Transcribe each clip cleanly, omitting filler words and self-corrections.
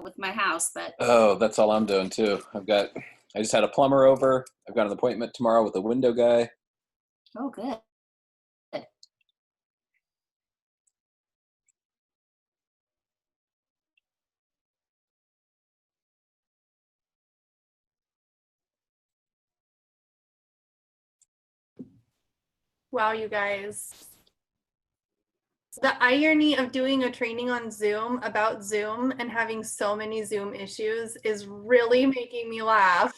with my house, but Oh, that's all I'm doing too. I just had a plumber over. I've got an appointment tomorrow with a window guy. oh, good. Wow, you guys. The irony of doing a training on Zoom about Zoom and having so many Zoom issues is really making me laugh.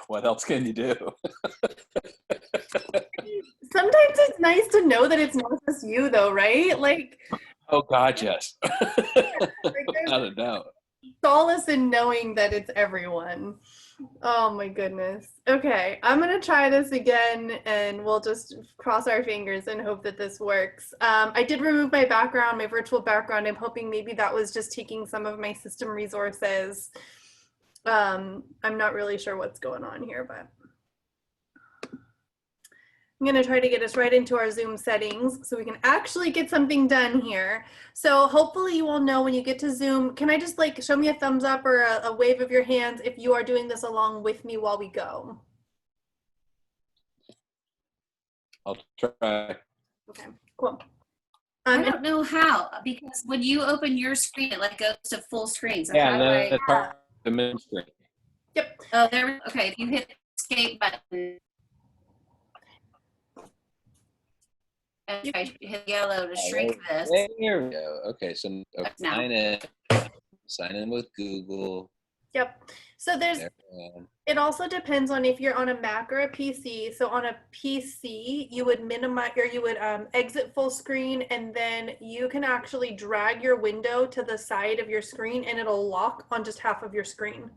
What else can you do? Sometimes it's nice to know that it's not just you though, right? Like, Oh God, yes. like Without there's a doubt. solace in knowing that it's everyone. Oh my goodness. Okay, I'm gonna try this again and we'll just cross our fingers and hope that this works. I did remove my background, my virtual background. I'm hoping maybe that was just taking some of my system resources. I'm not really sure what's going on here, but I'm gonna try to get us right into our Zoom settings so we can actually get something done here. So hopefully you all know when you get to Zoom, can I just like show me a thumbs up or a wave of your hands if you are doing this along with me while we go? I'll try. Okay, cool. I don't know how, because when you open your screen, it like goes to full screen. So Yeah, how do I? that's part of the main screen. Yep. Oh, there. Okay, if you hit the escape button and I hit yellow to shrink this. There we go. Okay, so Now. sign in with Google. Yep. So it also depends on if you're on a Mac or a PC. So on a PC, you would minimize or you would exit full screen, and then you can actually drag your window to the side of your screen and it'll lock on just half of your screen.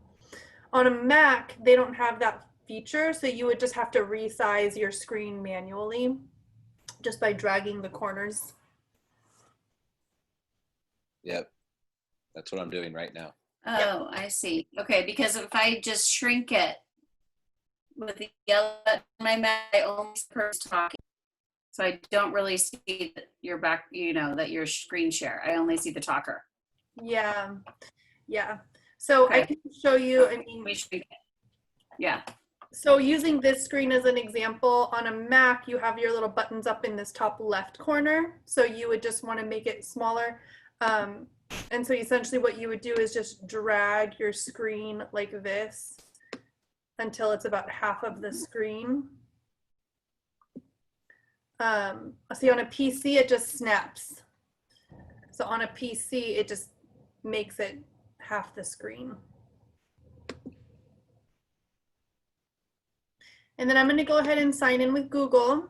On a Mac, they don't have that feature, so you would just have to resize your screen manually just by dragging the corners. Yep, that's what I'm doing right now. Oh, I see. Okay, because if I just shrink it with the yellow button on my Mac, I only see the person talking. So I don't really see that your back, that your screen share. I only see the talker. Yeah. Yeah. So Okay. I can show you, I mean, We shrink it. Yeah. so using this screen as an example, on a Mac, you have your little buttons up in this top left corner. So you would just want to make it smaller. And so essentially what you would do is just drag your screen like this until it's about half of the screen. See, on a PC, it just snaps. So on a PC, it just makes it half the screen. And then I'm going to go ahead and sign in with Google.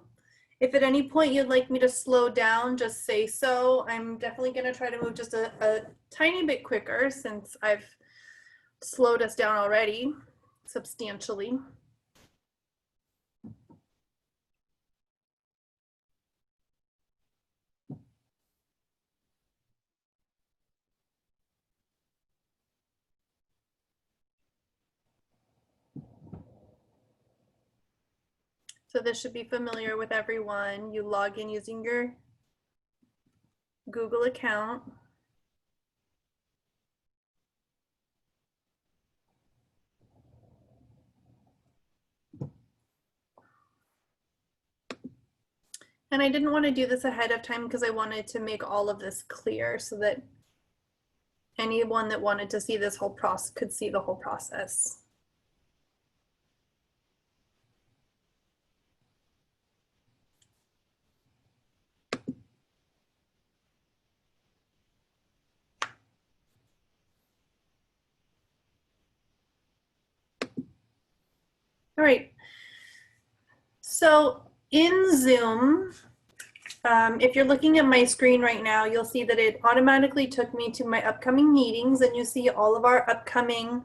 If at any point you'd like me to slow down, just say so. I'm definitely going to try to move just a tiny bit quicker since I've slowed us down already substantially. So this should be familiar with everyone. You log in using your Google account. And I didn't want to do this ahead of time because I wanted to make all of this clear so that anyone that wanted to see this whole process could see the whole process. All right. So in Zoom, if you're looking at my screen right now, you'll see that it automatically took me to my upcoming meetings, and you see all of our upcoming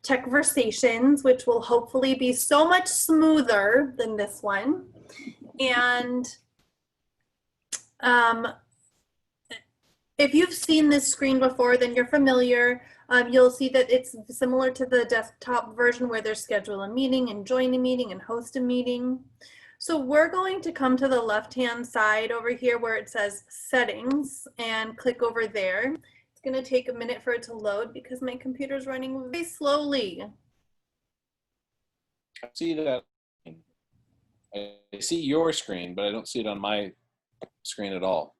tech-versations, which will hopefully be so much smoother than this one. And if you've seen this screen before, then you're familiar. You'll see that it's similar to the desktop version where there's schedule a meeting and join a meeting and host a meeting. So we're going to come to the left-hand side over here where it says settings and click over there. gonna take a minute for it to load because my computer's running very slowly. I see that. I see your screen, but I don't see it on my screen at all.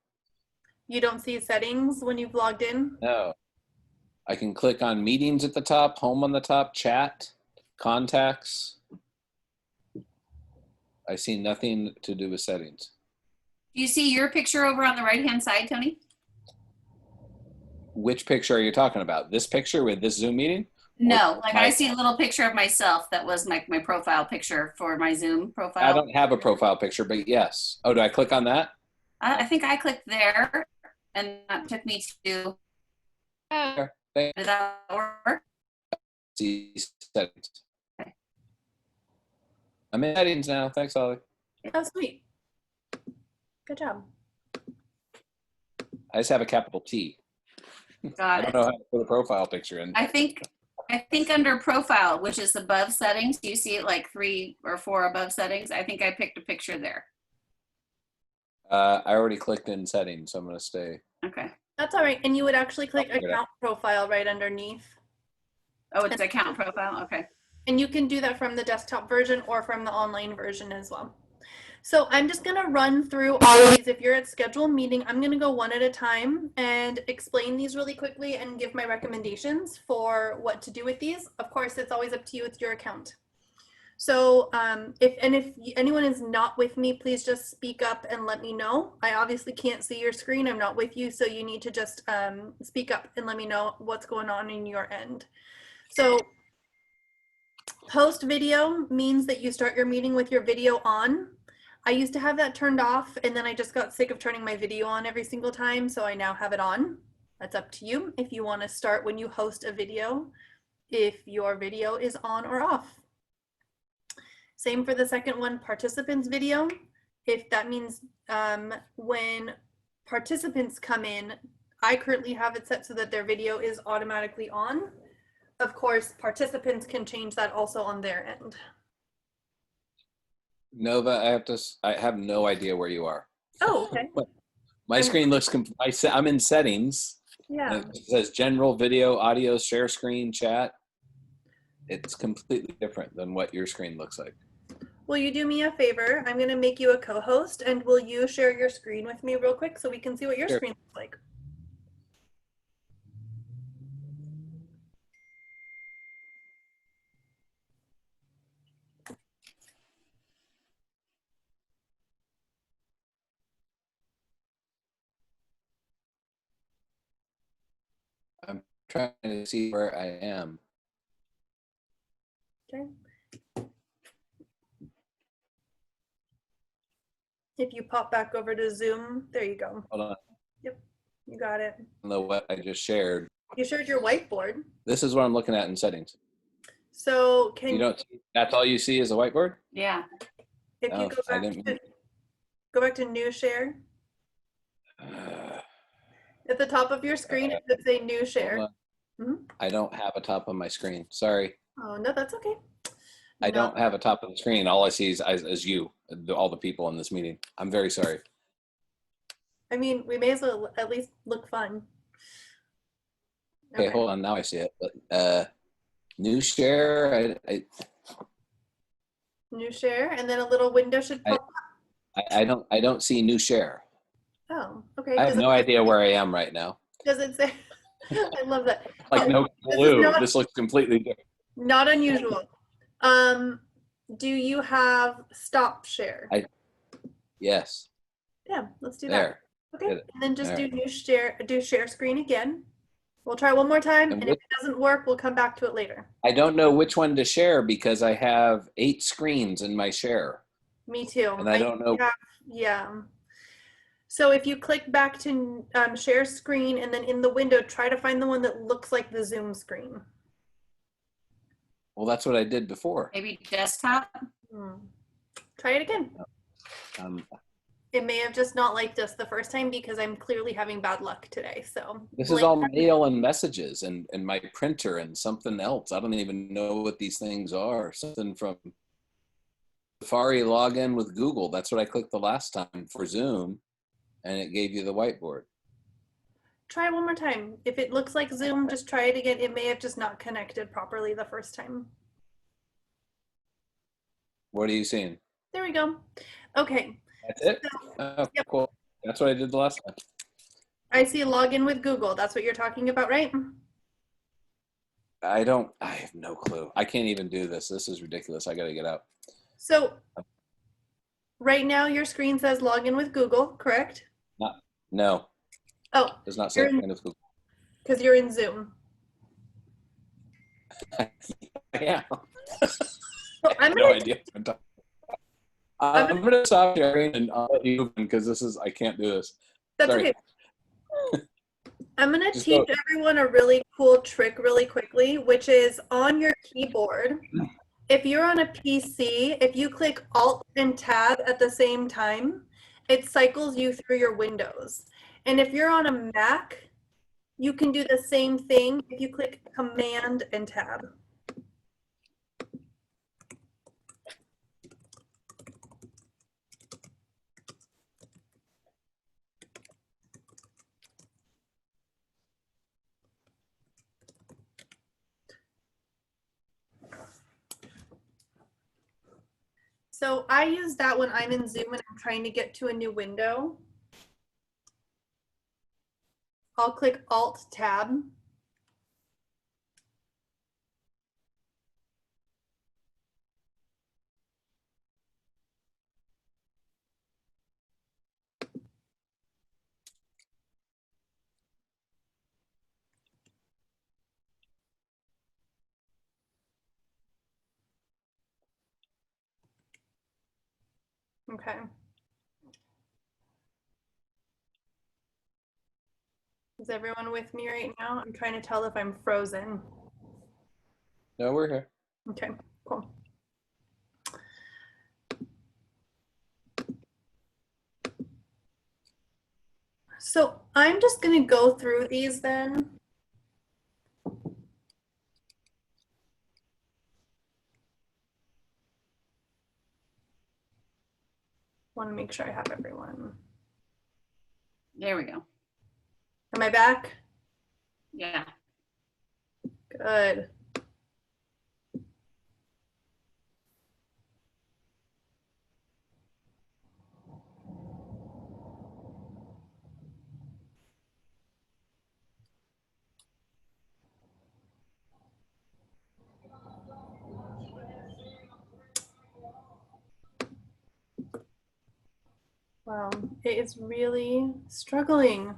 You don't see settings when you've logged in? No. I can click on meetings at the top, home on the top, chat, contacts. I see nothing to do with settings. Do you see your picture over on the right-hand side, Tony? Which picture are you talking about? This picture with this Zoom meeting? No, like I see a little picture of myself that was my profile picture for my Zoom profile. I don't have a profile picture, but yes. Oh, do I click on that? I think I clicked there and that took me to, did that work? See settings. Okay. I'm in settings now. Thanks, Holly. Oh, sweet. Good job. I just have a capital T. I Got don't it. know how to put a profile picture in. I think under profile, which is above settings, do you see it like 3 or 4 above settings? I think I picked a picture there. I already clicked in settings, so I'm going to stay. Okay. That's all right. And you would actually click account profile right underneath. Oh, it's account profile. Okay. And you can do that from the desktop version or from the online version as well. So I'm just going to run through all of these. If you're at schedule meeting, I'm going to go one at a time and explain these really quickly and give my recommendations for what to do with these. Of course, it's always up to you with your account. So if anyone is not with me, please just speak up and let me know. I obviously can't see your screen. I'm not with you. So you need to just speak up and let me know what's going on in your end. So post video means that you start your meeting with your video on. I used to have that turned off and then I just got sick of turning my video on every single time. So I now have it on. That's up to you if you want to start when you host a video, if your video is on or off. Same for the second one, participants video. If that means when participants come in, I currently have it set so that their video is automatically on. Of course, participants can change that also on their end. Nova, I have no idea where you are. Oh, okay. My screen looks, I'm in settings. Yeah. It says general video, audio, share screen, chat. It's completely different than what your screen looks like. Will you do me a favor? I'm going to make you a co-host and will you share your screen with me real quick so we can see what your screen looks like? I'm trying to see where I am. Okay. If you pop back over to Zoom, there you go. Hold on. Yep, you got it. I don't know what I just shared. You shared your whiteboard. This is what I'm looking at in settings. So can you don't see, that's all you see is a whiteboard? Yeah. If you go back to new share. At the top of your screen, it should say new share. I don't have a top on my screen. Sorry. Oh, no, that's okay. I don't have a top of the screen. All I see is you, all the people in this meeting. I'm very sorry. I mean, we may as well at least look fun. Okay, hold on. Now I see it. But, new share. New share, and then a little window should pop up. I don't see new share. Oh, okay. I have no idea where I am right now. Does it say? I love that. Like no clue. This looks completely different. Not unusual. Do you have stop share? Yes. Yeah, let's do there. that. Okay, and then just do share screen again. We'll try one more time, and if it doesn't work, we'll come back to it later. I don't know which one to share because I have 8 screens in my share. Me too. And I don't know. Yeah. So if you click back to share screen and then in the window, try to find the one that looks like the Zoom screen. Well, that's what I did before. Maybe desktop. Try it again. It may have just not liked us the first time because I'm clearly having bad luck today. So this is all mail and messages and my printer and something else. I don't even know what these things are. Something from Safari login with Google. That's what I clicked the last time for Zoom, and it gave you the whiteboard. Try it one more time. If it looks like Zoom, just try it again. It may have just not connected properly the first time. What are you seeing? There we go. Okay. That's it? Oh, Yep. cool. That's what I did the last time. I see login with Google. That's what you're talking about, right? I have no clue. I can't even do this. This is ridiculous. I got to get out. So right now your screen says login with Google, correct? No, Oh, it's not saying with Google. because you're in Zoom. Yeah. So I have no idea. I'm going to stop sharing and I'll let you move because I can't do this. That's Sorry. okay. I'm going to Just teach go. everyone a really cool trick really quickly, which is on your keyboard. If you're on a PC, if you click Alt and Tab at the same time, it cycles you through your windows. And if you're on a Mac, you can do the same thing if you click Command and Tab. So I use that when I'm in Zoom and I'm trying to get to a new window. I'll click Alt Tab. Okay. Is everyone with me right now? I'm trying to tell if I'm frozen. No, we're here. Okay, cool. So I'm just going to go through these then. Want to make sure I have everyone. There we go. Am I back? Yeah. Good. Wow, it is really struggling.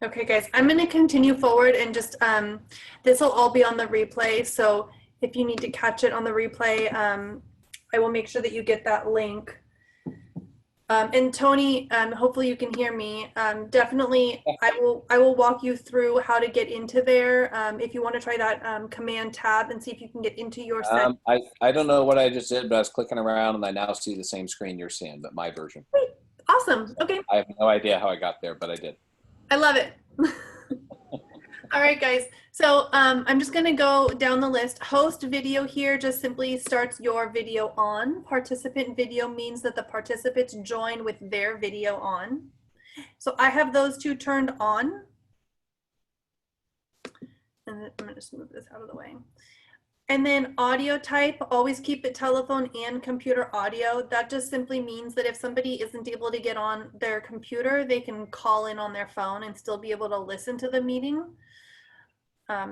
Okay, guys, I'm going to continue forward and just, this will all be on the replay. So if you need to catch it on the replay, I will make sure that you get that link. And Tony, hopefully you can hear me. Definitely, I will walk you through how to get into there. If you want to try that Command Tab and see if you can get into your settings. I don't know what I just did, but I was clicking around and I now see the same screen you're seeing, but my version. Great. Awesome. Okay. I have no idea how I got there, but I did. I love it. All right, guys. So I'm just going to go down the list. Host video here just simply starts your video on. Participant video means that the participants join with their video on. So I have those two turned on. And I'm going to just move this out of the way. And then audio type, always keep it telephone and computer audio. That just simply means that if somebody isn't able to get on their computer, they can call in on their phone and still be able to listen to the meeting.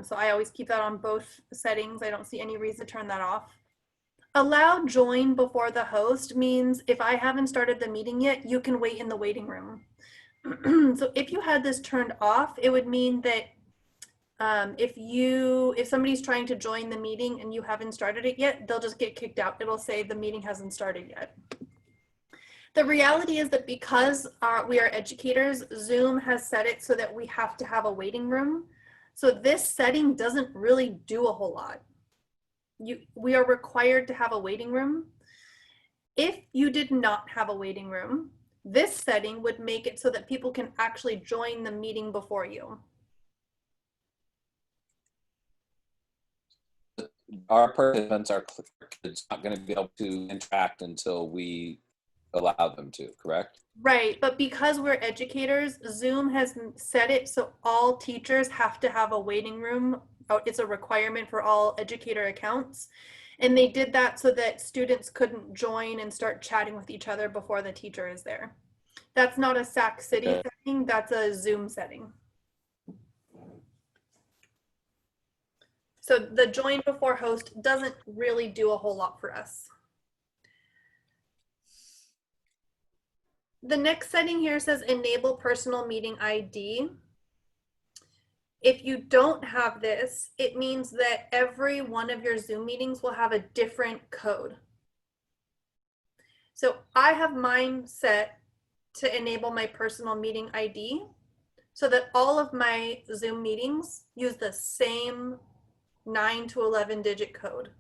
So I always keep that on both settings. I don't see any reason to turn that off. Allow join before the host means if I haven't started the meeting yet, you can wait in the waiting room. So if you had this turned off, it would mean that if somebody's trying to join the meeting and you haven't started it yet, they'll just get kicked out. It'll say the meeting hasn't started yet. The reality is that because we are educators, Zoom has set it so that we have to have a waiting room. So this setting doesn't really do a whole lot. We are required to have a waiting room. If you did not have a waiting room, this setting would make it so that people can actually join the meeting before you. our participants, our kids, not going to be able to interact until we allow them to, correct? Right, but because we're educators, Zoom has set it so all teachers have to have a waiting room. It's a requirement for all educator accounts. And they did that so that students couldn't join and start chatting with each other before the teacher is there. That's not a Sac City setting, that's a Zoom setting. So the join before host doesn't really do a whole lot for us. The next setting here says enable personal meeting ID. If you don't have this, it means that every one of your Zoom meetings will have a different code. So I have mine set to enable my personal meeting ID so that all of my Zoom meetings use the same 9 to 11 digit code.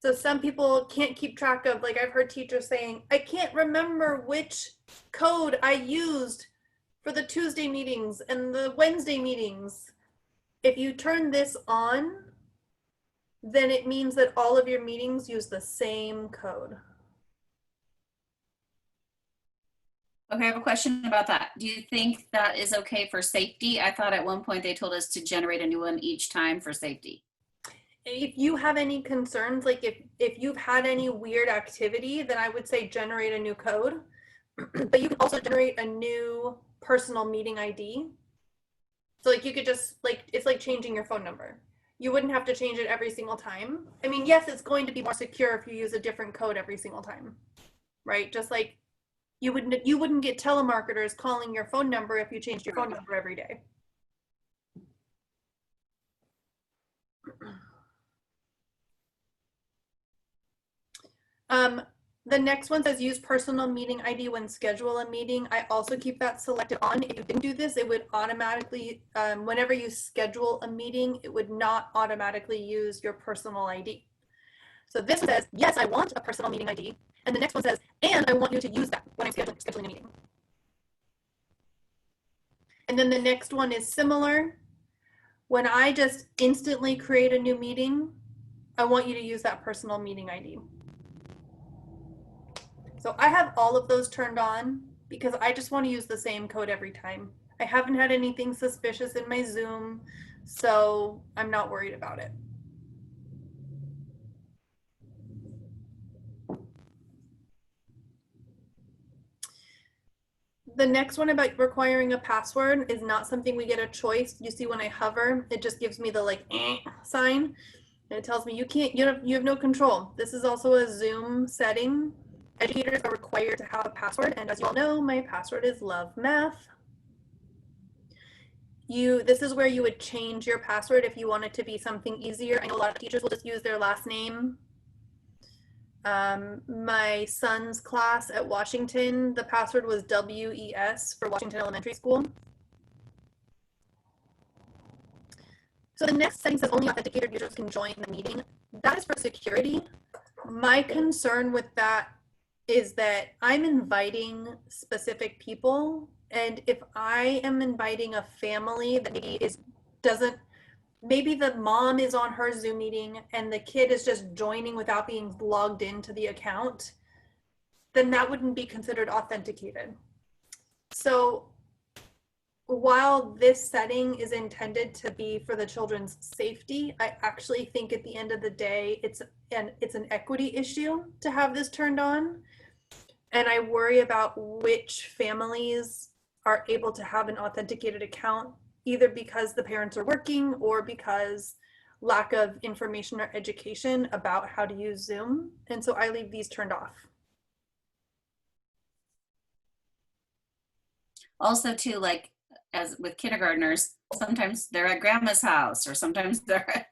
So some people can't keep track of, like I've heard teachers saying, I can't remember which code I used for the Tuesday meetings and the Wednesday meetings. If you turn this on, then it means that all of your meetings use the same code. Okay, I have a question about that. Do you think that is okay for safety? I thought at one point they told us to generate a new one each time for safety. If you have any concerns, like if you've had any weird activity, then I would say generate a new code. But you can also generate a new personal meeting ID. So like you could just, like, it's like changing your phone number. You wouldn't have to change it every single time. I mean, yes, it's going to be more secure if you use a different code every single time, right? Just like you wouldn't get telemarketers calling your phone number if you changed your phone number every day. The next one says use personal meeting ID when schedule a meeting. I also keep that selected on. If you didn't do this, it would automatically, whenever you schedule a meeting, it would not automatically use your personal ID. So this says, yes, I want a personal meeting ID. And the next one says, and I want you to use that when I'm scheduling a meeting. And then the next one is similar. When I just instantly create a new meeting, I want you to use that personal meeting ID. So I have all of those turned on because I just want to use the same code every time. I haven't had anything suspicious in my Zoom, so I'm not worried about it. The next one about requiring a password is not something we get a choice. You see when I hover, it just gives me the like sign. And it tells me you have no control. This is also a Zoom setting. Educators are required to have a password, and as you all know, my password is love math. This is where you would change your password if you want it to be something easier. I know a lot of teachers will just use their last name. My son's class at Washington, the password was WES for Washington Elementary School. So the next setting says only authenticated users can join the meeting. That is for security. My concern with that is that I'm inviting specific people, and if I am inviting a family that maybe the mom is on her Zoom meeting and the kid is just joining without being logged into the account, then that wouldn't be considered authenticated. So while this setting is intended to be for the children's safety, I actually think at the end of the day, it's an equity issue to have this turned on. And I worry about which families are able to have an authenticated account, either because the parents are working or because lack of information or education about how to use Zoom. And so I leave these turned off. Also too, like as with kindergartners, sometimes they're at grandma's house or sometimes they're at,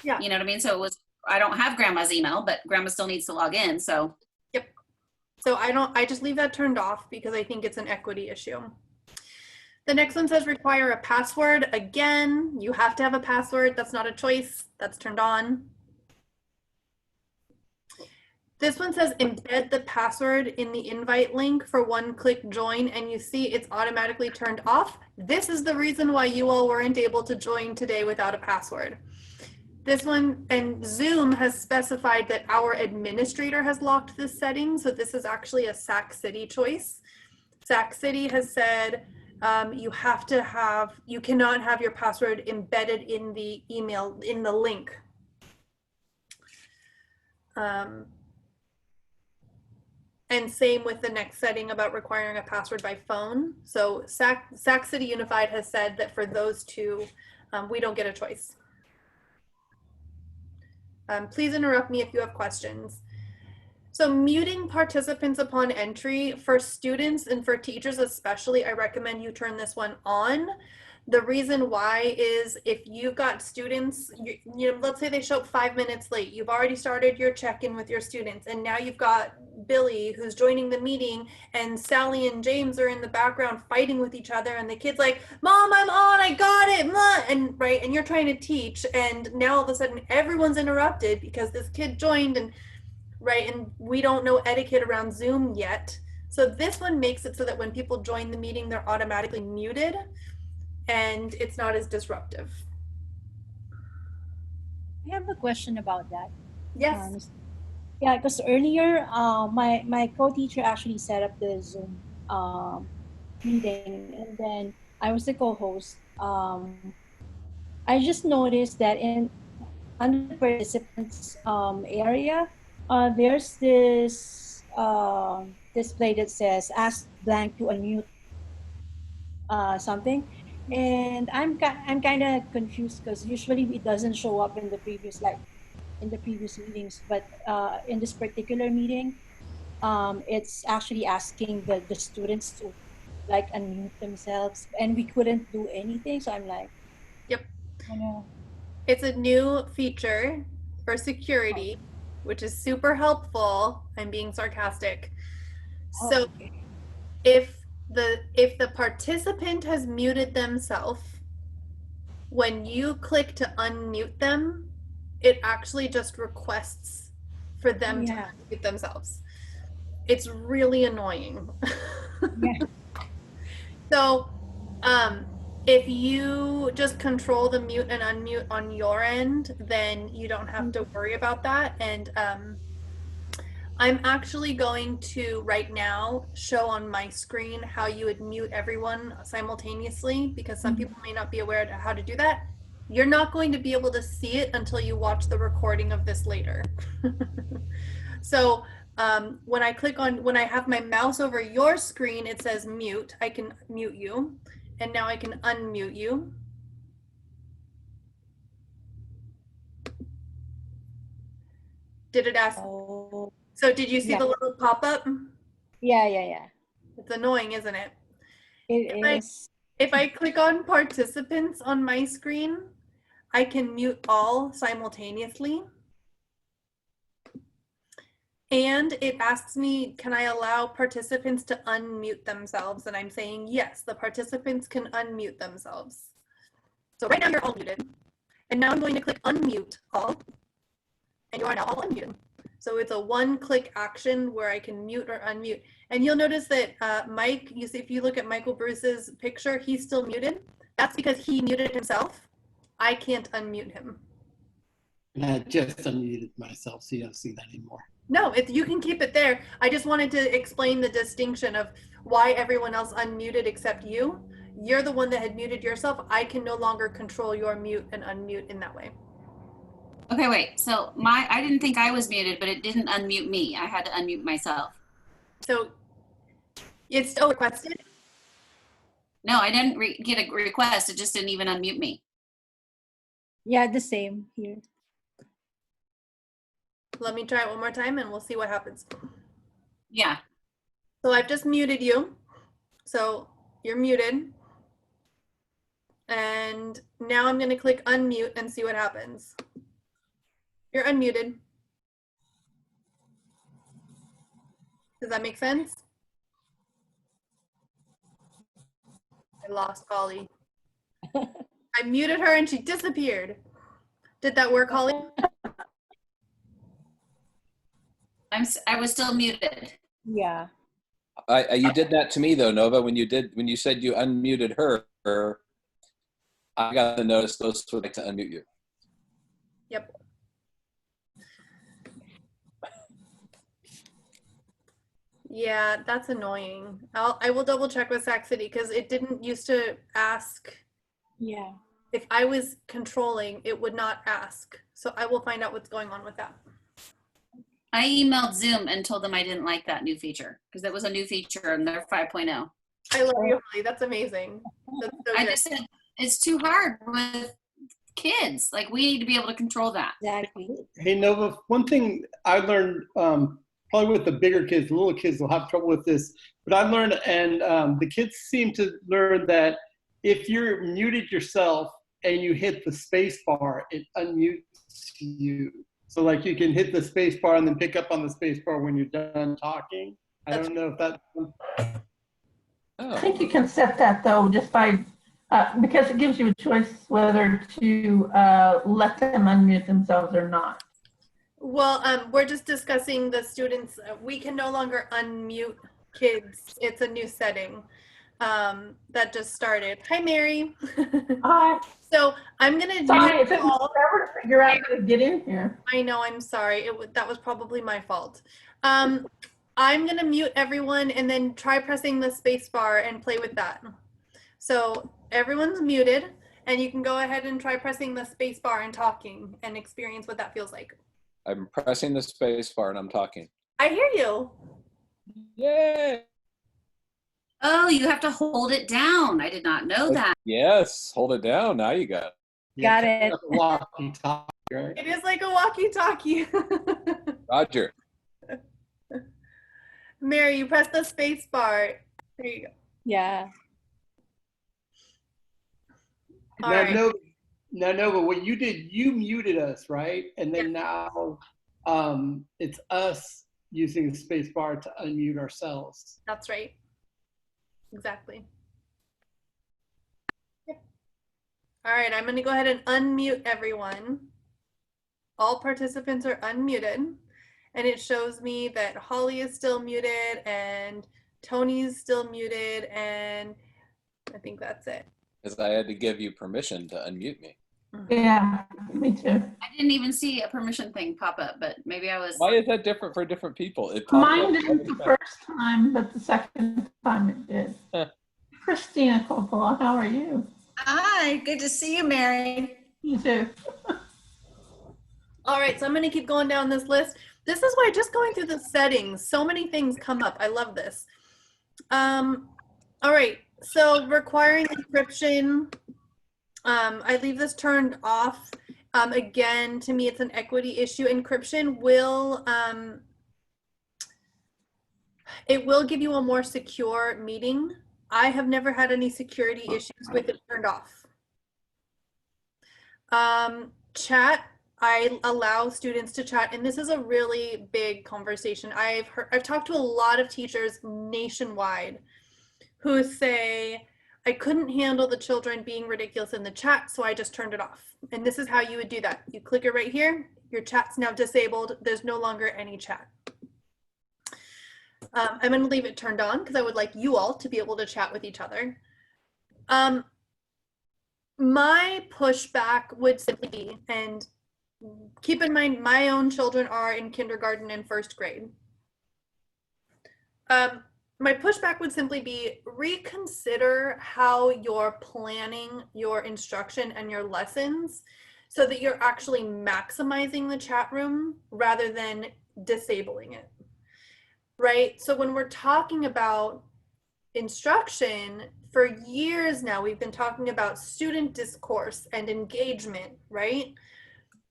yeah, you know what I mean? So I don't have grandma's email, but grandma still needs to log in. So yep. So I just leave that turned off because I think it's an equity issue. The next one says require a password. Again, you have to have a password. That's not a choice. That's turned on. This one says embed the password in the invite link for one-click join, and you see it's automatically turned off. This is the reason why you all weren't able to join today without a password. This one, and Zoom has specified that our administrator has locked this setting, so this is actually a Sac City choice. Sac City has said you cannot have your password embedded in the email, in the link. And same with the next setting about requiring a password by phone. So Sac City Unified has said that for those two, we don't get a choice. Please interrupt me if you have questions. So muting participants upon entry, for students and for teachers especially, I recommend you turn this one on. The reason why is if you've got students, you know, let's say they show up 5 minutes late, you've already started your check-in with your students, and now you've got Billy who's joining the meeting, and Sally and James are in the background fighting with each other, and the kid's like, Mom, I'm on, I got it, Mom. And right, and you're trying to teach, and now all of a sudden everyone's interrupted because this kid joined, and right, and we don't know etiquette around Zoom yet. So this one makes it so that when people join the meeting, they're automatically muted and it's not as disruptive. I have a question about that. Yes. Yeah, because earlier, my co-teacher actually set up the Zoom meeting, and then I was the co-host. I just noticed that under the participants area, there's this display that says "Ask blank to unmute" something, and I'm kind of confused because usually it doesn't show up in the previous meetings, but in this particular meeting, it's actually asking the students to like unmute themselves, and we couldn't do anything. So I'm like, Yep. I know. It's a new feature for security, which is super helpful. I'm being sarcastic. So Okay. if the participant has muted themselves, when you click to unmute them, it actually just requests for them to unmute themselves. It's really annoying. Yeah. So if you just control the mute and unmute on your end, then you don't have to worry about that. And I'm actually going to right now show on my screen how you would mute everyone simultaneously, because some people may not be aware of how to do that. You're not going to be able to see it until you watch the recording of this later. So when I have my mouse over your screen, it says mute. I can mute you, and now I can unmute you. Did it ask? Oh. So did you see the little pop-up? Yeah. It's annoying, isn't it? It is. If I click on participants on my screen, I can mute all simultaneously. And it asks me, can I allow participants to unmute themselves? And I'm saying, yes, the participants can unmute themselves. So right now you're all muted. And now I'm going to click unmute all. And you are now all unmuted. So it's a one-click action where I can mute or unmute. And you'll notice that Mike, you see, if you look at Michael Bruce's picture, he's still muted. That's because he muted himself. I can't unmute him. And I just unmuted myself, so you don't see that anymore. No, you can keep it there. I just wanted to explain the distinction of why everyone else unmuted except you. You're the one that had muted yourself. I can no longer control your mute and unmute in that way. Okay, wait. So I didn't think I was muted, but it didn't unmute me. I had to unmute myself. So it's still requested? No, I didn't get a request. It just didn't even unmute me. Yeah, the same here. Let me try it one more time and we'll see what happens. Yeah. So I've just muted you. So you're muted. And now I'm going to click unmute and see what happens. You're unmuted. Does that make sense? I lost Holly. I muted her and she disappeared. Did that work, Holly? I was still muted. Yeah. You did that to me though, Nova. When you said you unmuted her, I got the notice those would like to unmute you. Yep. Yeah, that's annoying. I will double check with Sac City because it didn't used to ask Yeah. if I was controlling, it would not ask. So I will find out what's going on with that. I emailed Zoom and told them I didn't like that new feature because that was a new feature in their 5.0. I love you, Holly. That's amazing. That's so I good. just said it's too hard with kids. Like we need to be able to control that. Exactly. Hey, Nova, one thing I learned, probably with the bigger kids, the little kids will have trouble with this, but I learned, and the kids seem to learn that if you're muted yourself and you hit the space bar, it unmutes you. So like you can hit the space bar and then pick up on the space bar when you're done talking. I don't know if that's... I think you can set that though, just by, because it gives you a choice whether to let them unmute themselves or not. Well, we're just discussing the students. We can no longer unmute kids. It's a new setting that just started. Hi, Mary. Hi. So I'm gonna Sorry, it do took me forever to figure out how to get in here. I know, I'm sorry. That was probably my fault. I'm gonna mute everyone and then try pressing the space bar and play with that. So everyone's muted and you can go ahead and try pressing the space bar and talking and experience what that feels like. I'm pressing the space bar and I'm talking. I hear you. Yay! Oh, you have to hold it down. I did not know that. Yes, hold it down. Now you got it. Got it. Walkie-talkie, right? It is like a walkie-talkie. Roger. Mary, you press the space bar. There you go. Yeah. All Now, right. Nova, what you did, you muted us, right? And then now it's us using the space bar to unmute ourselves. That's right. Exactly. Yep. All right, I'm going to go ahead and unmute everyone. All participants are unmuted. And it shows me that Holly is still muted and Tony's still muted. And I think that's it. Because I had to give you permission to unmute me. Yeah, me too. I didn't even see a permission thing pop up, but maybe I was. Why is that different for different people? It popped Mine up didn't every the time. first time, but the second time it did. Christina Coppola, how are you? Hi, good to see you, Mary. You too. All right, so I'm going to keep going down this list. This is why just going through the settings, so many things come up. I love this. All right, so requiring encryption. I leave this turned off. Again, to me, it's an equity issue. Encryption will, it will give you a more secure meeting. I have never had any security issues with it turned off. Chat, I allow students to chat, and this is a really big conversation. I've talked to a lot of teachers nationwide who say, I couldn't handle the children being ridiculous in the chat, so I just turned it off. And this is how you would do that. You click it right here, your chat's now disabled, there's no longer any chat. I'm gonna leave it turned on because I would like you all to be able to chat with each other. My pushback would simply be, and keep in mind, my own children are in kindergarten and first grade. My pushback would simply be reconsider how you're planning your instruction and your lessons so that you're actually maximizing the chat room rather than disabling it, right? So when we're talking about instruction, for years now, we've been talking about student discourse and engagement, right?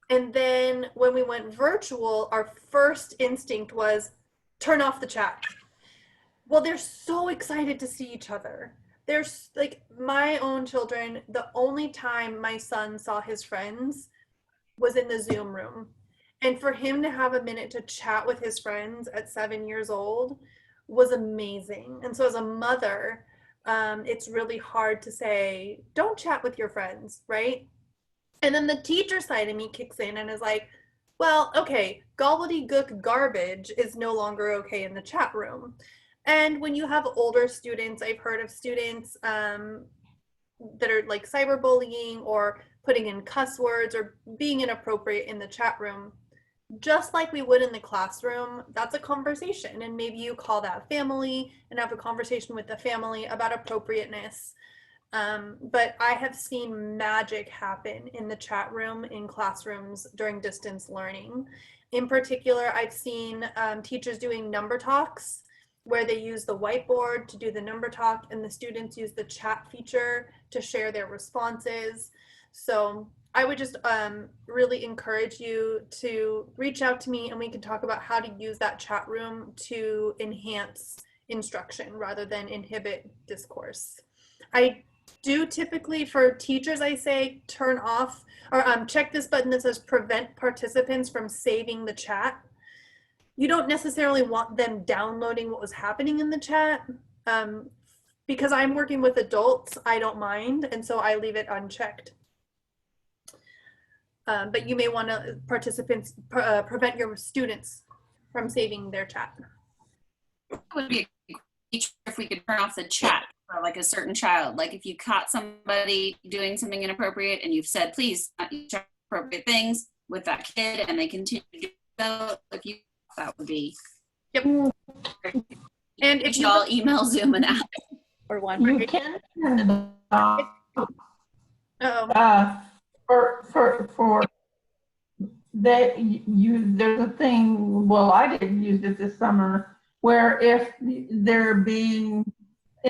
And then when we went virtual, our first instinct was turn off the chat. Well, they're so excited to see each other. There's like my own children, the only time my son saw his friends was in the Zoom room. And for him to have a minute to chat with his friends at 7 years old was amazing. And so as a mother, it's really hard to say, don't chat with your friends, right? And then the teacher side of me kicks in and is like, well, okay, gobbledygook garbage is no longer okay in the chat room. And when you have older students, I've heard of students that are like cyberbullying or putting in cuss words or being inappropriate in the chat room, just like we would in the classroom, that's a conversation. And maybe you call that family and have a conversation with the family about appropriateness. But I have seen magic happen in the chat room in classrooms during distance learning. In particular, I've seen teachers doing number talks where they use the whiteboard to do the number talk and the students use the chat feature to share their responses. So I would just really encourage you to reach out to me and we can talk about how to use that chat room to enhance instruction rather than inhibit discourse. I do typically, for teachers, I say turn off or check this button that says prevent participants from saving the chat. You don't necessarily want them downloading what was happening in the chat. Because I'm working with adults, I don't mind, and so I leave it unchecked. But you may want to prevent your students from saving their chat. It would be a feature if we could turn off the chat for like a certain child. Like if you caught somebody doing something inappropriate and you've said, please not use appropriate things with that kid, and they continue to do so, if you, that would be. Yep. And if you all email Zoom and ask. Or one. You can turn it off. Uh-oh. For that there's a thing, well, I didn't use it this summer, where if they're being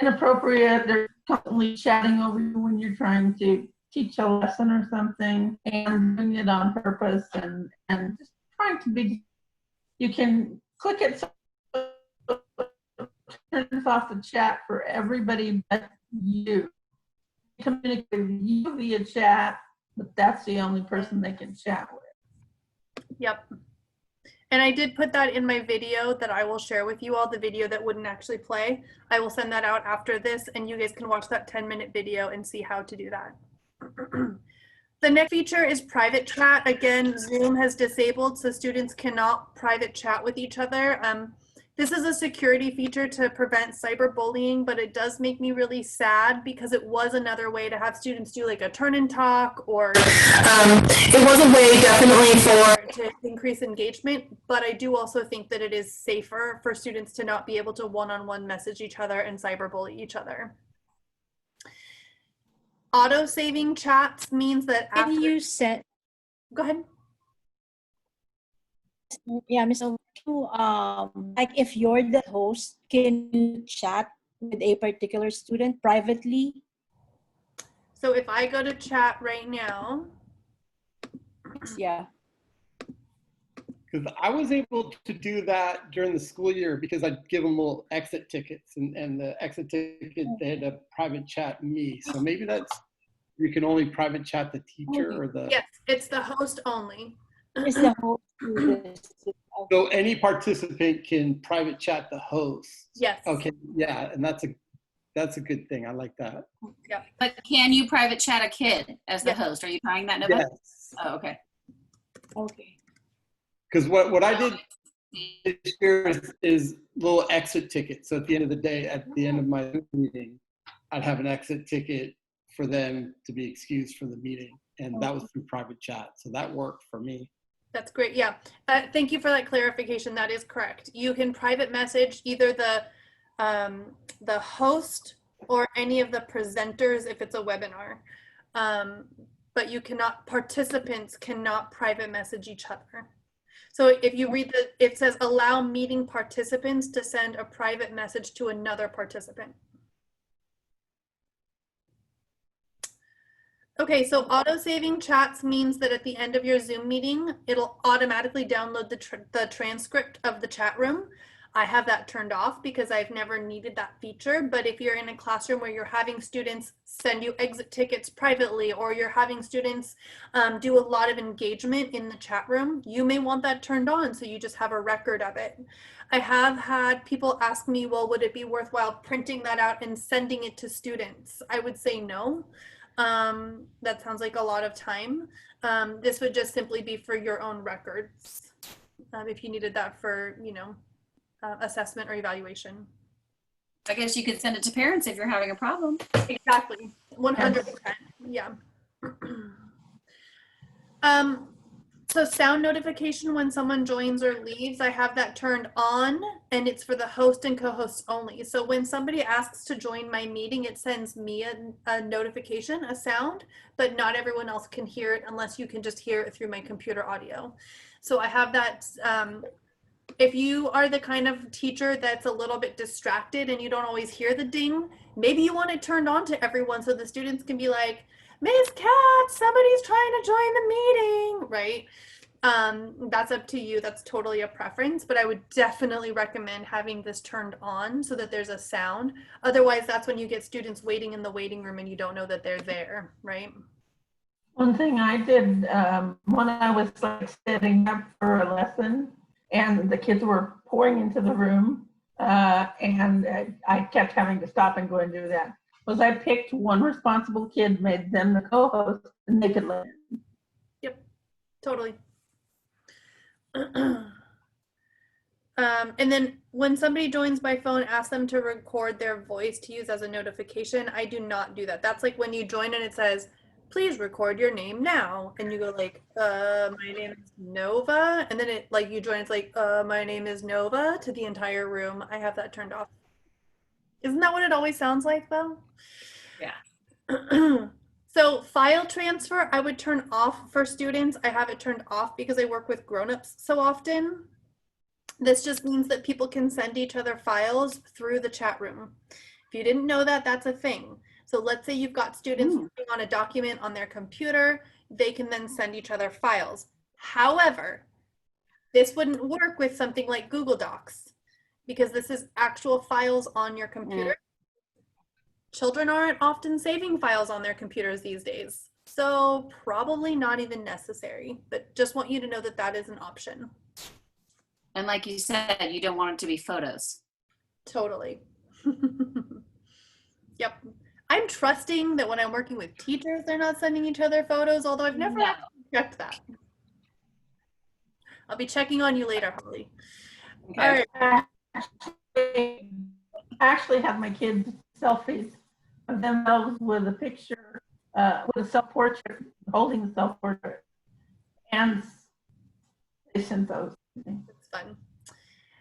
inappropriate, they're constantly chatting over you when you're trying to teach a lesson or something and doing it on purpose and just trying to be, you can click it so it turns off the chat for everybody but you. Communicate with you via chat, but that's the only person they can chat with. Yep. And I did put that in my video that I will share with you all, the video that wouldn't actually play. I will send that out after this and you guys can watch that 10-minute video and see how to do that. The next feature is private chat. Again, Zoom has disabled so students cannot private chat with each other. This is a security feature to prevent cyberbullying, but it does make me really sad because it was another way to have students do like a turn and talk, or it was a way definitely to increase engagement, but I do also think that it is safer for students to not be able to one-on-one message each other and cyberbully each other. Auto-saving chats means that after— Can you set? Go ahead. Yeah, Miss like if you're the host, can you chat with a particular student privately? So if I go to chat right now. Yeah. Because I was able to do that during the school year because I'd give them little exit tickets and the exit ticket, they had to private chat me. So maybe that's, you can only private chat the teacher or the— Yes, it's the host only. It's the host. So any participant can private chat the host. Yes. Okay, yeah, and that's a good thing. I like that. Yeah. But can you private chat a kid as the host? Are you trying that, Nova? Yes. Oh, okay. Okay. Because what I did this year is little exit tickets. So at the end of the day, at the end of my meeting, I'd have an exit ticket for them to be excused from the meeting. And that was through private chat. So that worked for me. That's great. Yeah. Thank you for that clarification. That is correct. You can private message either the host or any of the presenters if it's a webinar. But you cannot, participants cannot private message each other. So if you read it says allow meeting participants to send a private message to another participant. Okay, so auto-saving chats means that at the end of your Zoom meeting, it'll automatically download the transcript of the chat room. I have that turned off because I've never needed that feature, but if you're in a classroom where you're having students send you exit tickets privately, or you're having students do a lot of engagement in the chat room, you may want that turned on so you just have a record of it. I have had people ask me, well, would it be worthwhile printing that out and sending it to students? I would say no. That sounds like a lot of time. This would just simply be for your own records if you needed that for, you know, assessment or evaluation. I guess you could send it to parents if you're having a problem. Exactly. 100%. Yeah. So sound notification when someone joins or leaves, I have that turned on, and it's for the host and co-hosts only. So when somebody asks to join my meeting, it sends me a notification, a sound, but not everyone else can hear it unless you can just hear it through my computer audio. So I have that. If you are the kind of teacher that's a little bit distracted and you don't always hear the ding, maybe you want it turned on to everyone so the students can be like, Miss Cat, somebody's trying to join the meeting, right? That's up to you. That's totally a preference, but I would definitely recommend having this turned on so that there's a sound. Otherwise, that's when you get students waiting in the waiting room and you don't know that they're there, right? One thing I did when I was like setting up for a lesson and the kids were pouring into the room and I kept having to stop and go and do that, was I picked one responsible kid, made them the co-host, and they could learn. Yep, totally. And then when somebody joins by phone, ask them to record their voice to use as a notification. I do not do that. That's like when you join and it says, please record your name now. And you go like, my name is Nova. And then it like you join, it's like, my name is Nova to the entire room. I have that turned off. Isn't that what it always sounds like though? Yeah. So file transfer, I would turn off for students. I have it turned off because I work with grownups so often. This just means that people can send each other files through the chat room. If you didn't know that, that's a thing. So let's say you've got students working on a document on their computer, they can then send each other files. However, this wouldn't work with something like Google Docs because this is actual files on your computer. Children aren't often saving files on their computers these days, so probably not even necessary, but just want you to know that that is an option. And like you said, you don't want it to be photos. Totally. Yep. I'm trusting that when I'm working with teachers, they're not sending each other photos, although I've never actually checked that. I'll be checking on you later, Holly. Okay. All I right. actually have my kids selfies of themselves with a picture, with a self-portrait, holding the self-portrait, and they sent those. It's fun.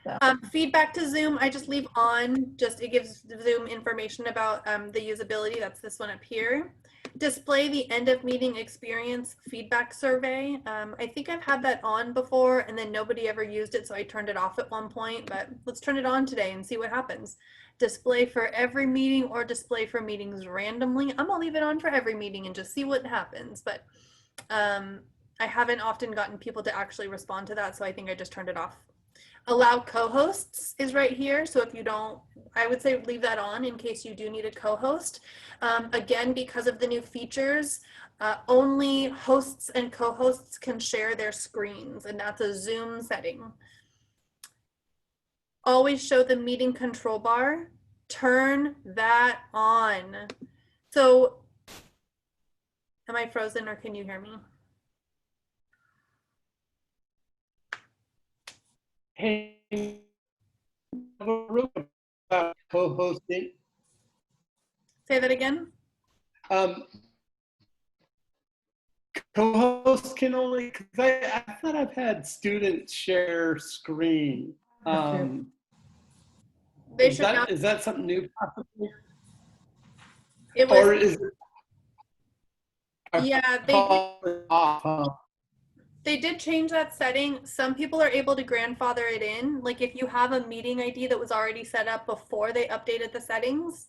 So. Feedback to Zoom, I just leave on, just it gives Zoom information about the usability. That's this one up here. Display the end of meeting experience feedback survey. I think I've had that on before and then nobody ever used it, so I turned it off at one point, but let's turn it on today and see what happens. Display for every meeting or display for meetings randomly. I'm gonna leave it on for every meeting and just see what happens, but I haven't often gotten people to actually respond to that, so I think I just turned it off. Allow co-hosts is right here. So if you don't, I would say leave that on in case you do need a co-host. Again, because of the new features, only hosts and co-hosts can share their screens, and that's a Zoom setting. Always show the meeting control bar. Turn that on. So, am I frozen or can you hear me? Hey, about co-hosting. Say that again. Co-hosts can only, cause I thought I've had students share screen. They is should that, not. is that something new possibly? It was, or is it? Yeah, they did change that setting. Some people are able to grandfather it in. Like if you have a meeting ID that was already set up before they updated the settings,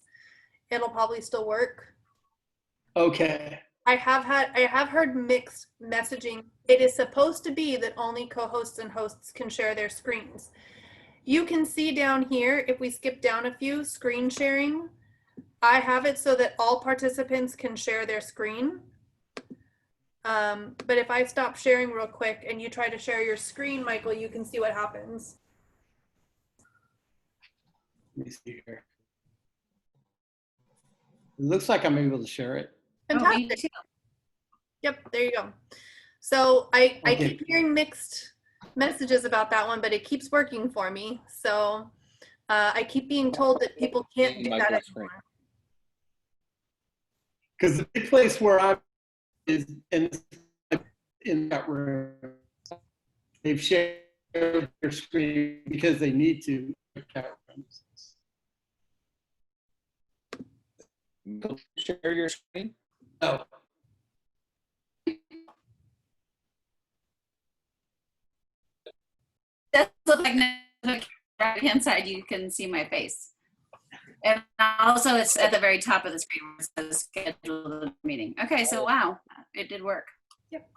it'll probably still work. Okay. I have heard mixed messaging. It is supposed to be that only co-hosts and hosts can share their screens. You can see down here, if we skip down a few, screen sharing. I have it so that all participants can share their screen. But if I stop sharing real quick and you try to share your screen, Michael, you can see what happens. Let me see here. It looks like I'm able to share it. Fantastic. Me too. Yep, there you go. So I keep hearing mixed messages about that one, but it keeps working for me. So I keep being told that people can't do that anymore. Because the big place where I'm is, and in that room. They've shared their screen because they need to. Share your screen. No. That's look like the right hand side. You can see my face, and also it's at the very top of the screen where it says schedule the meeting. Okay, so wow, it did work. Yep.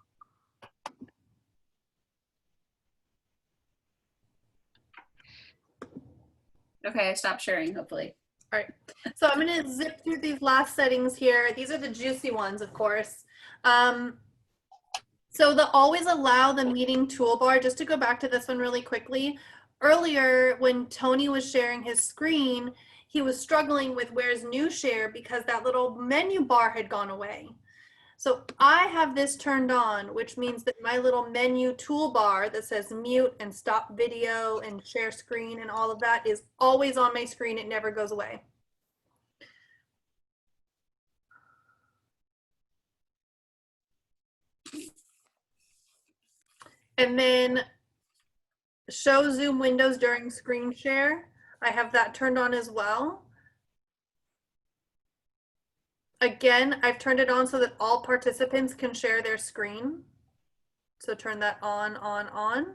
Okay, I stopped sharing. Hopefully. All right, so I'm going to zip through these last settings here. These are the juicy ones, of course. So the always allow the meeting toolbar, just to go back to this one really quickly. Earlier, when Tony was sharing his screen, he was struggling with where's new share because that little menu bar had gone away. So I have this turned on, which means that my little menu toolbar that says mute and stop video and share screen and all of that is always on my screen. It never goes away. And then show Zoom windows during screen share. I have that turned on as well. Again, I've turned it on so that all participants can share their screen. So turn that on, on.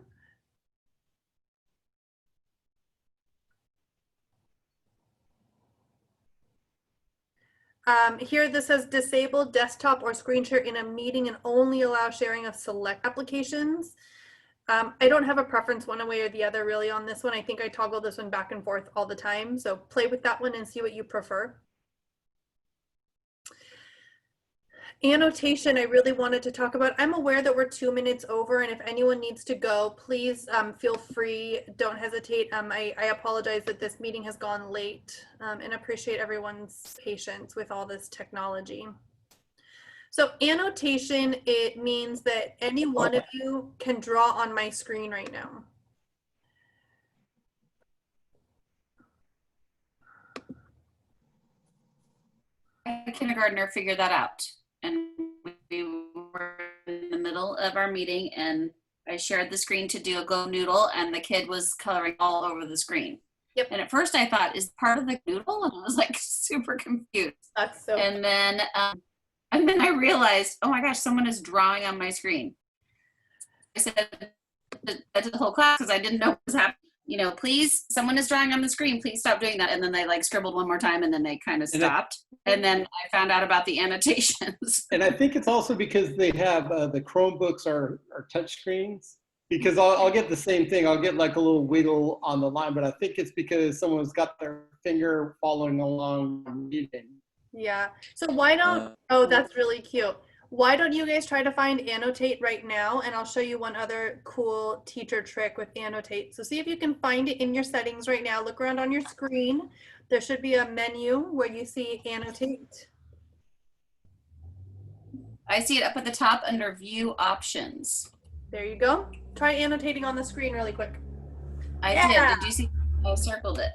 Here this says disable desktop or screen share in a meeting and only allow sharing of select applications. I don't have a preference one way or the other really on this one. I think I toggle this one back and forth all the time. So play with that one and see what you prefer. Annotation, I really wanted to talk about. I'm aware that we're 2 minutes over, and if anyone needs to go, please feel free. Don't hesitate. I apologize that this meeting has gone late and appreciate everyone's patience with all this technology. So annotation, it means that any one of you can draw on my screen right now. A kindergartner figured that out. And we were in the middle of our meeting and I shared the screen to do a Go Noodle and the kid was coloring all over the screen. Yep. And at first I thought, is part of the noodle? And I was like super confused. That's so and then I realized, oh my gosh, someone is drawing on my screen. I said to the whole class, because I didn't know what was happening, you know, please, someone is drawing on the screen, please stop doing that. And then they like scribbled one more time and then they kind of stopped. And then I found out about the annotations. And I think it's also because they have the Chromebooks are touch screens. Because I'll get the same thing. I'll get like a little wiggle on the line, but I think it's because someone's got their finger following along reading. Yeah. So why don't, oh, that's really cute. Why don't you guys try to find Annotate right now? And I'll show you one other cool teacher trick with Annotate. So see if you can find it in your settings right now. Look around on your screen. There should be a menu where you see Annotate. I see it up at the top under View Options. There you go. Try annotating on the screen really quick. I did. Did you see? I circled it.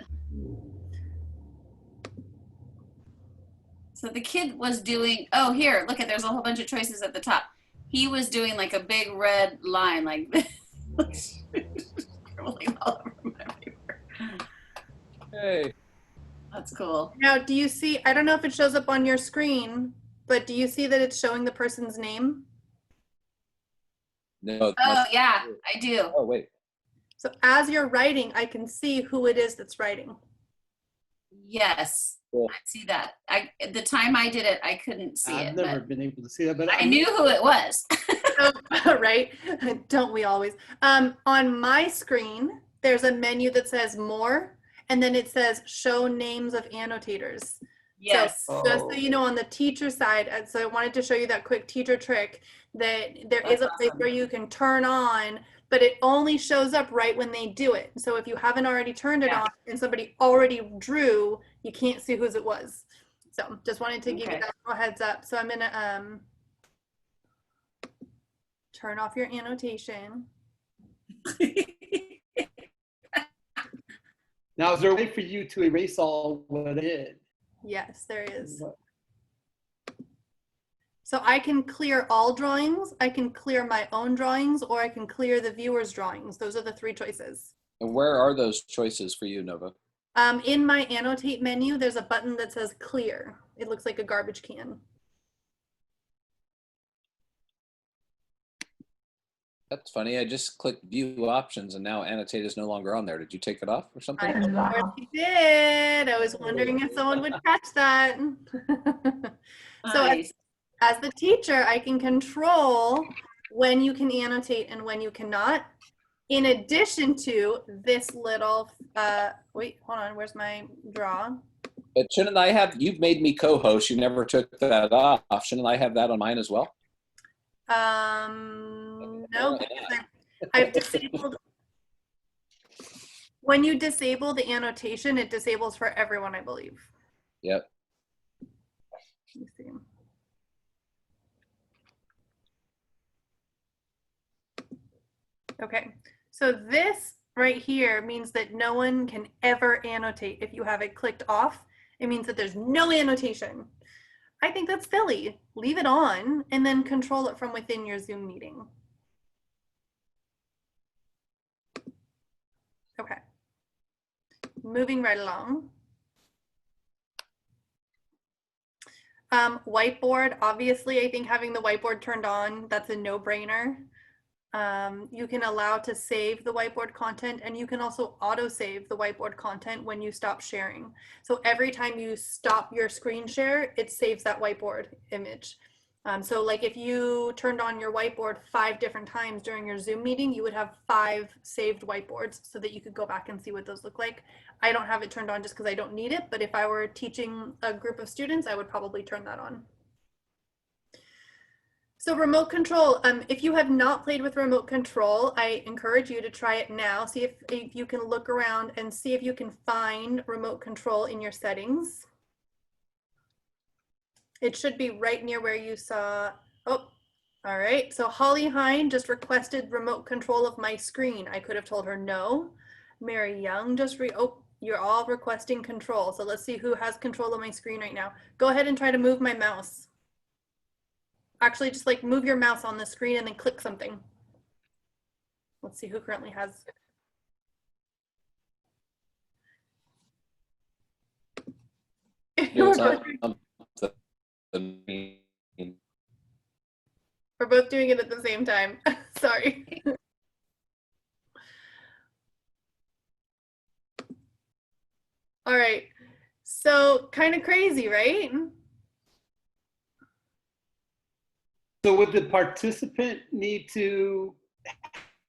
So the kid was doing, oh, here, look at, there's a whole bunch of choices at the top. He was doing like a big red line like this. Scrolling all over my paper. Hey. That's cool. Now, do you see, I don't know if it shows up on your screen, but do you see that it's showing the person's name? No. Oh, yeah, I do. Oh, wait. So as you're writing, I can see who it is that's writing. Yes, Cool. I see that. The time I did it, I couldn't see I've it. never But been able to see that, but I knew who it was. Right? Don't we always? On my screen, there's a menu that says More, and then it says Show Names of Annotators. Yes. So just so you know, on the teacher side, so I wanted to show you that quick teacher trick that there is a place where you can turn on, but it only shows up right when they do it. So if you haven't already turned it on and somebody already drew, you can't see whose it was. So just wanted to give you that little heads up. So I'm gonna turn off your annotation. now is there a way for you to erase all what it did? Yes, there is. So I can clear all drawings, I can clear my own drawings, or I can clear the viewer's drawings. Those are the 3 choices. And where are those choices for you, Nova? In my annotate menu, there's a button that says clear. It looks like a garbage can. That's funny. I just clicked view options and now annotate is no longer on there. Did you take it off or something? I of course you did. I was wondering if someone would catch that. So Nice. as the teacher, I can control when you can annotate and when you cannot. In addition to this little, wait, hold on, where's my draw? But shouldn't I have, you've made me co-host, you never took that off. Shouldn't I have that on mine as well? No, because I've disabled, when you disable the annotation, it disables for everyone, I believe. Yep. Let me see. Okay, so this right here means that no one can ever annotate if you have it clicked off. It means that there's no annotation. I think that's silly. Leave it on and then control it from within your Zoom meeting. Okay, moving right along. Whiteboard, obviously, I think having the whiteboard turned on, that's a no-brainer. You can allow to save the whiteboard content, and you can also auto-save the whiteboard content when you stop sharing. So every time you stop your screen share, it saves that whiteboard image. So like if you turned on your whiteboard 5 different times during your Zoom meeting, you would have 5 saved whiteboards so that you could go back and see what those look like. I don't have it turned on just because I don't need it, but if I were teaching a group of students, I would probably turn that on. So remote control, if you have not played with remote control, I encourage you to try it now. See if you can look around and see if you can find remote control in your settings. It should be right near where you saw, oh, all right. So Holly Hine just requested remote control of my screen. I could have told her no. Mary Young just oh, you're all requesting control. So let's see who has control of my screen right now. Go ahead and try to move my mouse. Actually, just like move your mouse on the screen and then click something. Let's see who currently has. We're both doing it at the same time. Sorry. All right. So kind of crazy, right? So would the participant need to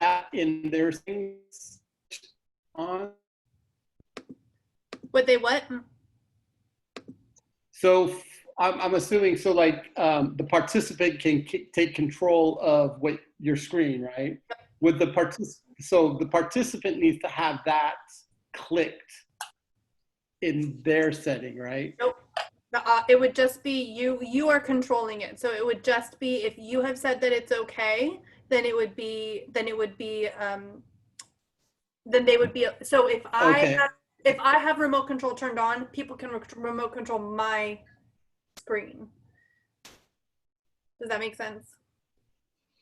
have in their things on? Would they what? So I'm assuming, so like the participant can take control of what your screen, right? With the so the participant needs to have that clicked in their setting, right? Nope. It would just be you are controlling it. So it would just be if you have said that it's okay, then it would be then they would be so if I have remote control turned on, people can remote control my screen. Does that make sense?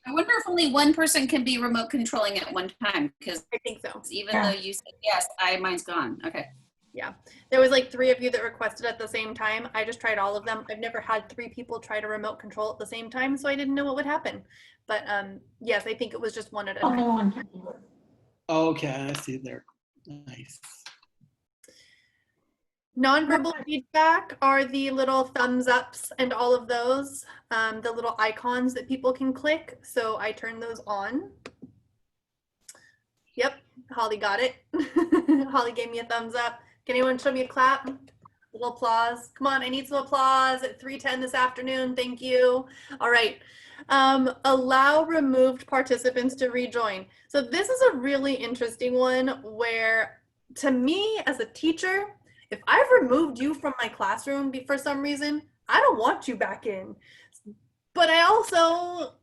I wonder if only one person can be remote controlling at one time, because I think so. Even though you said yes, mine's gone. Okay. Yeah, there was like 3 of you that requested at the same time. I just tried all of them. I've never had 3 people try to remote control at the same time, so I didn't know what would happen. But yes, I think it was just one at a time. Only one can do it. Okay, I see there. Nice. Nonverbal feedback are the little thumbs ups and all of those, the little icons that people can click. So I turn those on. Yep, Holly got it. Holly gave me a thumbs up. Can anyone show me a clap? A little applause. Come on, I need some applause at 3:10 this afternoon. Thank you. All right. Allow removed participants to rejoin. So this is a really interesting one where, to me as a teacher, if I've removed you from my classroom for some reason, I don't want you back in. But I also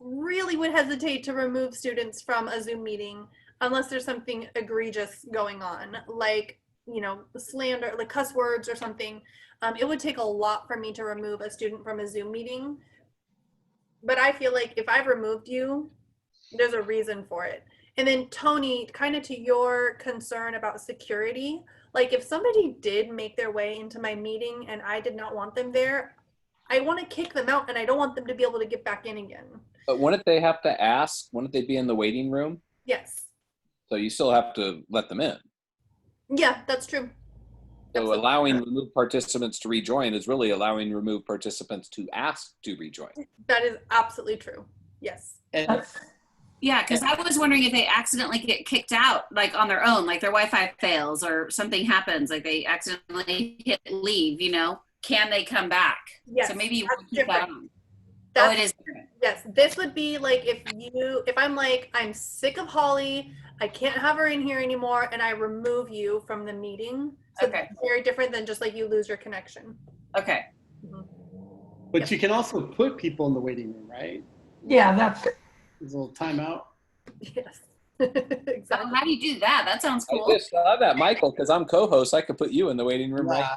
really would hesitate to remove students from a Zoom meeting unless there's something egregious going on, like, you know, slander, like cuss words or something. It would take a lot for me to remove a student from a Zoom meeting. But I feel like if I've removed you, there's a reason for it. And then Tony, kind of to your concern about security, like if somebody did make their way into my meeting and I did not want them there, I want to kick them out and I don't want them to be able to get back in again. But wouldn't they have to ask? Wouldn't they be in the waiting room? Yes. So you still have to let them in. Yeah, that's true. So Absolutely. allowing removed participants to rejoin is really allowing removed participants to ask to rejoin. That is absolutely true. Yes. And That's, Yeah, because I was wondering if they accidentally get kicked out, like on their own, like their Wi-Fi fails or something happens, like they accidentally hit leave, you know, can they come back? Yes, So maybe you that's want to keep that different. on. That's, Oh, it is different. yes, this would be like if I'm like, I'm sick of Holly, I can't have her in here anymore, and I remove you from the meeting. So Okay. that's very different than just like you lose your connection. Okay. but you can also put people in the waiting room, right? yeah, that's, There's a little timeout. Yes. Oh, Exactly. how do you do that? That sounds I cool. just saw that, Michael, because I'm co-host. I could put you in the waiting room, right?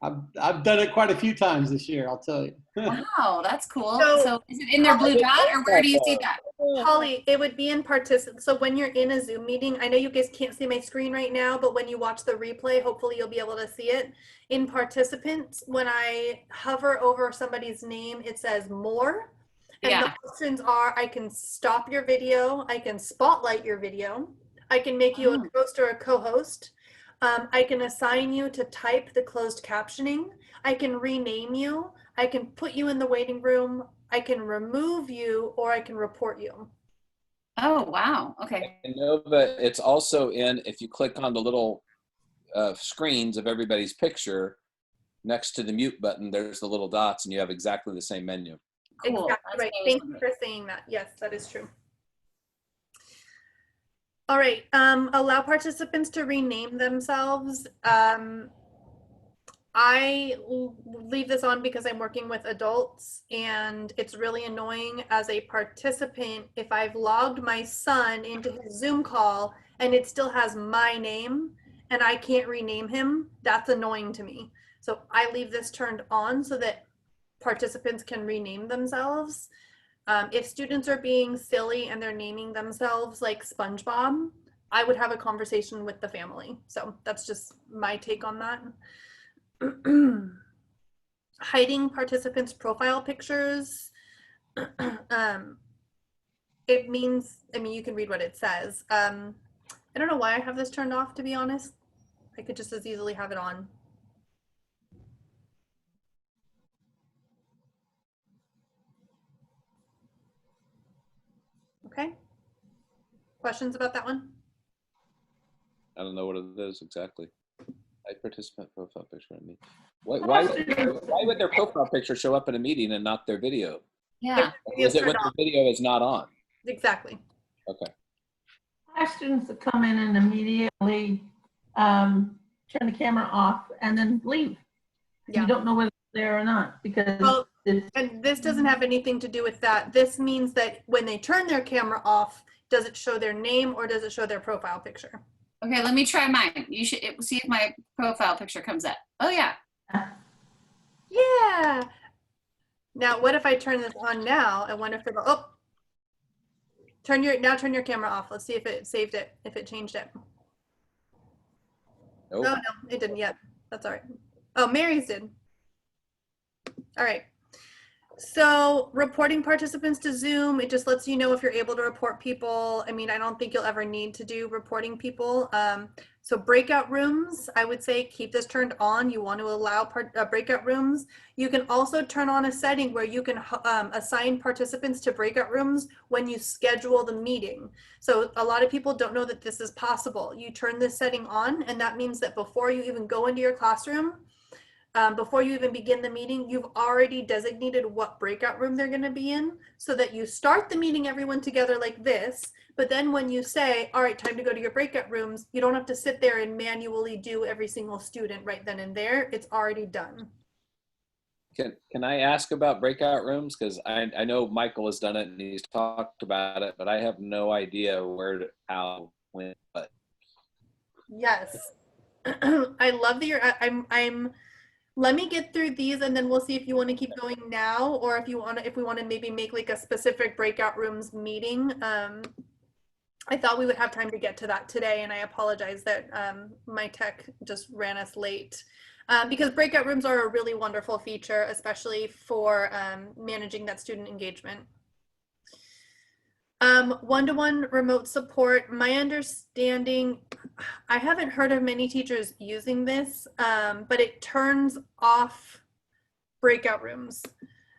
I've done it quite a few times this year, I'll tell you. Wow, that's cool. So- So is it in their blue dot or where do you see that? Holly, it would be in participant. So when you're in a Zoom meeting, I know you guys can't see my screen right now, but when you watch the replay, hopefully you'll be able to see it. In participants, when I hover over somebody's name, it says more. And the Yeah. options are, I can stop your video, I can spotlight your video, I can make you a Oh. host or a co-host. I can assign you to type the closed captioning. I can rename you. I can put you in the waiting room. I can remove you, or I can report you. Oh, wow. Okay. I know that it's also in, if you click on the little screens of everybody's picture, next to the mute button, there's the little dots and you have exactly the same menu. Cool. Exactly That's right. what I was Thank you wondering. for saying that. Yes, that is true. All right. Allow participants to rename themselves. I leave this on because I'm working with adults and it's really annoying as a participant if I've logged my son into his Zoom call and it still has my name and I can't rename him. That's annoying to me. So I leave this turned on so that participants can rename themselves. If students are being silly and they're naming themselves like SpongeBob, I would have a conversation with the family. So that's just my take on that. Hiding participants' profile pictures. It means, I mean, you can read what it says. I don't know why I have this turned off, to be honest. I could just as easily have it on. Okay. Questions about that one? I don't know what it is exactly. I participant profile picture. I mean, why would their profile picture show up in a meeting and not their video? Yeah. Or is it when their video is not on? Exactly. Okay. I have students that come in and immediately turn the camera off and then leave. Yeah. You don't know whether they're there or not because Well, it's, and this doesn't have anything to do with that. This means that when they turn their camera off, does it show their name or does it show their profile picture? Okay, let me try mine. You should see if my profile picture comes up. Oh yeah. Yeah. Now, what if I turn this on now? I wonder if it'll, oh, turn your camera off. Let's see if it saved it, if it changed it. Nope. Oh, no, it didn't yet. That's all right. Oh, Mary's did. All right. So reporting participants to Zoom, it just lets you know if you're able to report people. I mean, I don't think you'll ever need to do reporting people. So breakout rooms, I would say keep this turned on. You want to allow breakout rooms. You can also turn on a setting where you can assign participants to breakout rooms when you schedule the meeting. So a lot of people don't know that this is possible. You turn this setting on and that means that before you even go into your classroom, before you even begin the meeting, you've already designated what breakout room they're going to be in so that you start the meeting everyone together like this. But then when you say, all right, time to go to your breakout rooms, you don't have to sit there and manually do every single student right then and there. It's already done. Can I ask about breakout rooms? Because I know Michael has done it and he's talked about it, but I have no idea where, to, how, when, but. Yes. I love that you're, Let me get through these and then we'll see if you want to keep going now, or if we want to maybe make like a specific breakout rooms meeting. I thought we would have time to get to that today, and I apologize that my tech just ran us late. Because breakout rooms are a really wonderful feature, especially for managing that student engagement. One-to-one remote support, my understanding, I haven't heard of many teachers using this, but it turns off breakout rooms.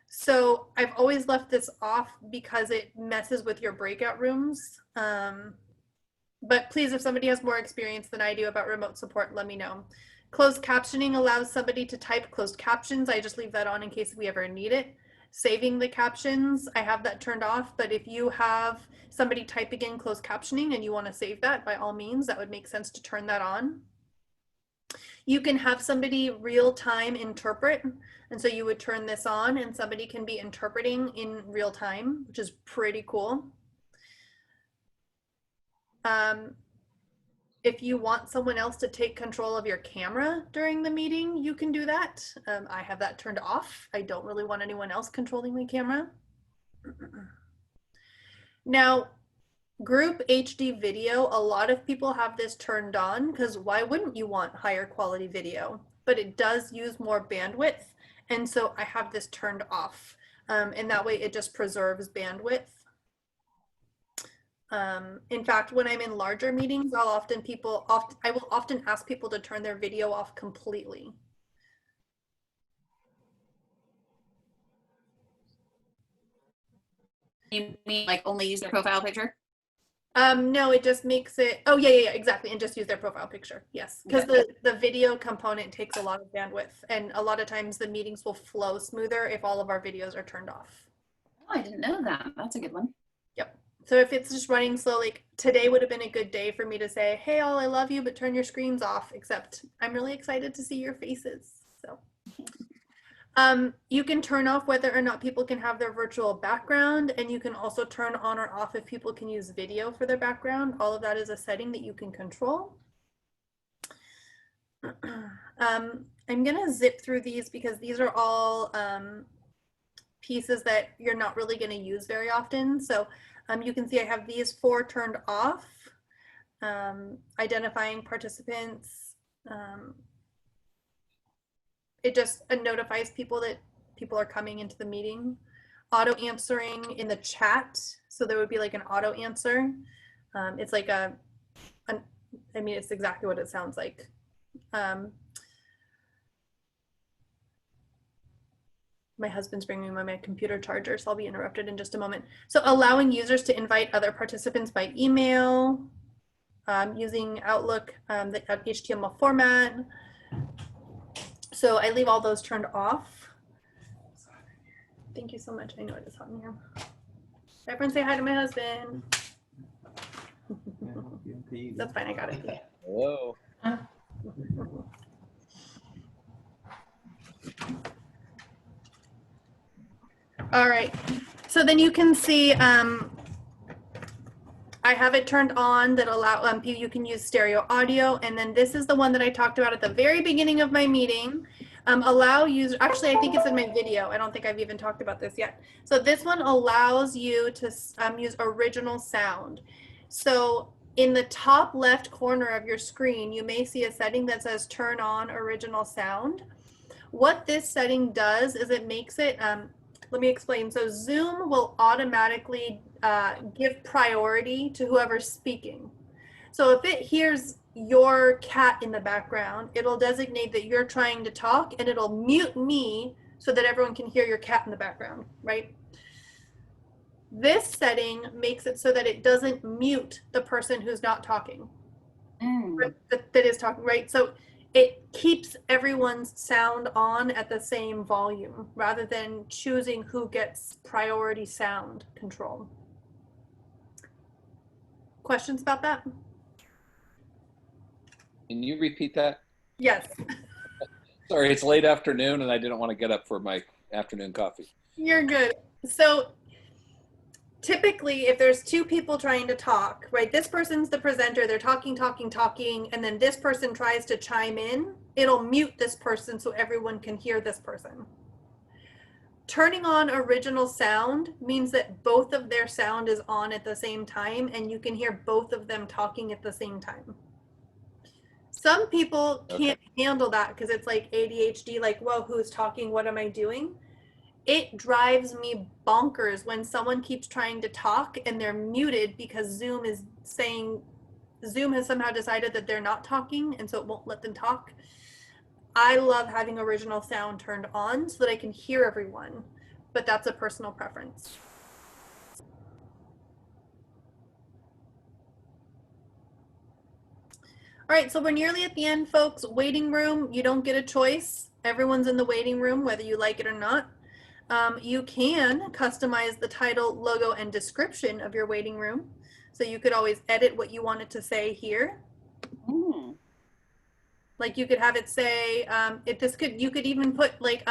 So I've always left this off because it messes with your breakout rooms. But please, if somebody has more experience than I do about remote support, let me know. Closed captioning allows somebody to type closed captions. I just leave that on in case we ever need it. Saving the captions, I have that turned off, but if you have somebody typing in closed captioning and you want to save that, by all means, that would make sense to turn that on. You can have somebody real-time interpret, and so you would turn this on and somebody can be interpreting in real time, which is pretty cool. If you want someone else to take control of your camera during the meeting, you can do that. I have that turned off. I don't really want anyone else controlling my camera. Now, group HD video, a lot of people have this turned on because why wouldn't you want higher quality video? But it does use more bandwidth. And so I have this turned off. And that way it just preserves bandwidth. In fact, when I'm in larger meetings, I will often ask people to turn their video off completely. You mean like only use their profile picture? No, it just makes it, oh yeah, exactly. And just use their profile picture. Yes. Because the video component takes a lot of bandwidth, and a lot of times the meetings will flow smoother if all of our videos are turned off. Oh, I didn't know that. That's a good one. Yep. So if it's just running slow, like today would have been a good day for me to say, hey all, I love you, but turn your screens off, except I'm really excited to see your faces. So you can turn off whether or not people can have their virtual background, and you can also turn on or off if people can use video for their background. All of that is a setting that you can control. I'm gonna zip through these because these are all pieces that you're not really gonna use very often. So you can see I have these 4 turned off. Identifying participants. It just notifies people that people are coming into the meeting. Auto answering in the chat. So there would be like an auto answer. It's like I mean, it's exactly what it sounds like. My husband's bringing me my computer charger, so I'll be interrupted in just a moment. So allowing users to invite other participants by email, using Outlook, the HTML format. So I leave all those turned off. Thank you so much. I know it is hot in here. Everyone say hi to my husband. That's fine, I got it. Hello. All right, so then you can see I have it turned on that allow you can use stereo audio, and then this is the one that I talked about at the very beginning of my meeting. Allow users, actually I think it's in my video, I don't think I've even talked about this yet. So this one allows you to use original sound. So in the top left corner of your screen, you may see a setting that says turn on original sound. What this setting does is it makes it, let me explain. So Zoom will automatically give priority to whoever's speaking. So if it hears your cat in the background, it'll designate that you're trying to talk, and it'll mute me so that everyone can hear your cat in the background, right? This setting makes it so that it doesn't mute the person who's not talking, that is talking, right? So it keeps everyone's sound on at the same volume rather than choosing who gets priority sound control. Questions about that? Can you repeat that? Yes. Sorry, it's late afternoon and I didn't want to get up for my afternoon coffee. You're good. So typically if there's 2 people trying to talk, right, this person's the presenter, they're talking, and then this person tries to chime in, it'll mute this person so everyone can hear this person. Turning on original sound means that both of their sound is on at the same time and you can hear both of them talking at the same time. Some people can't handle that because it's like ADHD, like, whoa, who's talking? What am I doing? It drives me bonkers when someone keeps trying to talk and they're muted because Zoom has somehow decided that they're not talking and so it won't let them talk. I love having original sound turned on so that I can hear everyone, but that's a personal preference. All right, so we're nearly at the end, folks. Waiting room, you don't get a choice. Everyone's in the waiting room, whether you like it or not. You can customize the title, logo, and description of your waiting room. So you could always edit what you want it to say here. Like you could have it say, you could even put like,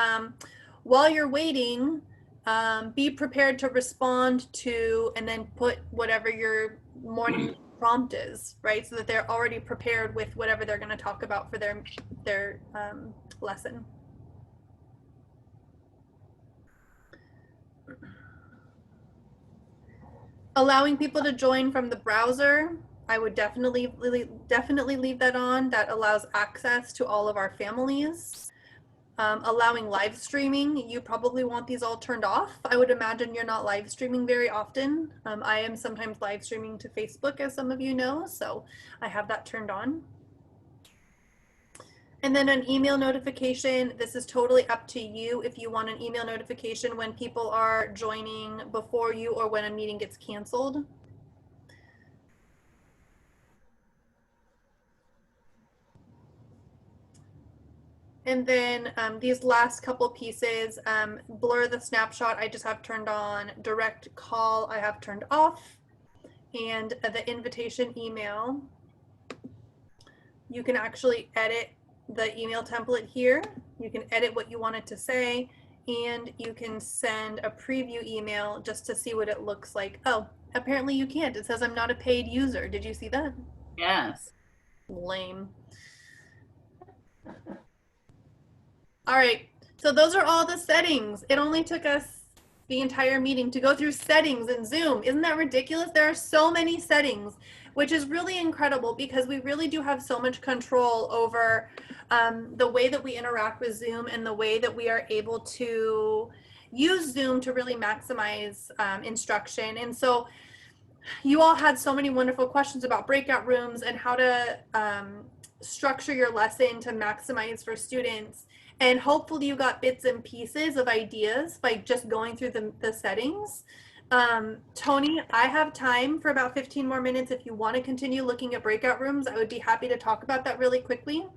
while you're waiting, be prepared to respond to, and then put whatever your morning prompt is, right? So that they're already prepared with whatever they're going to talk about for their lesson. Allowing people to join from the browser, I would definitely leave that on. That allows access to all of our families. Allowing live streaming, you probably want these all turned off. I would imagine you're not live streaming very often. I am sometimes live streaming to Facebook, as some of you know, so I have that turned on. And then an email notification, this is totally up to you if you want an email notification when people are joining before you or when a meeting gets canceled. And then these last couple pieces, blur the snapshot, I just have turned on. Direct call, I have turned off. And the invitation email, you can actually edit the email template here. You can edit what you want it to say, and you can send a preview email just to see what it looks like. Oh, apparently you can't. It says I'm not a paid user. Did you see that? Yes. Lame. All right, so those are all the settings. It only took us the entire meeting to go through settings in Zoom. Isn't that ridiculous? There are so many settings, which is really incredible because we really do have so much control over the way that we interact with Zoom and the way that we are able to use Zoom to really maximize instruction. And so you all had so many wonderful questions about breakout rooms and how to structure your lesson to maximize for students. And hopefully you got bits and pieces of ideas by just going through the settings. Tony, I have time for about 15 more minutes. If you want to continue looking at breakout rooms, I would be happy to talk about that really quickly.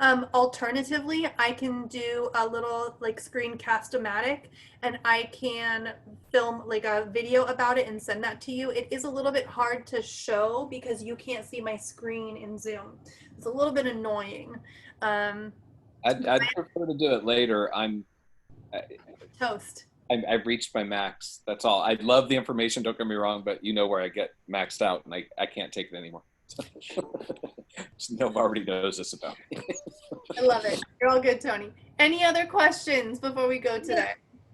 Alternatively, I can do a little like screencast-o-matic and I can film like a video about it and send that to you. It is a little bit hard to show because you can't see my screen in Zoom. It's a little bit annoying. I'd prefer to do it later. Toast. I've reached my max. That's all. I love the information. Don't get me wrong, but you know where I get maxed out, and I can't take it anymore. Nobody already knows this about me. I love it. You're all good, Tony. Any other questions before we go today?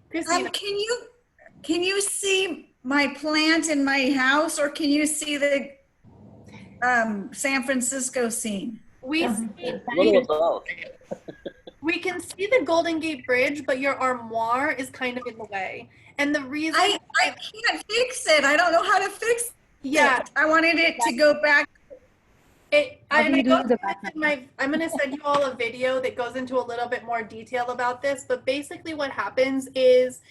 Christina. Can you see my plant in my house, or can you see the San Francisco scene? We can see the Golden Gate Bridge, but your armoire is kind of in the way. And the reason I can't fix it. I don't know how to fix it. I wanted it to go back. I'm going to send you all a video that goes into a little bit more detail about this. But basically what happens is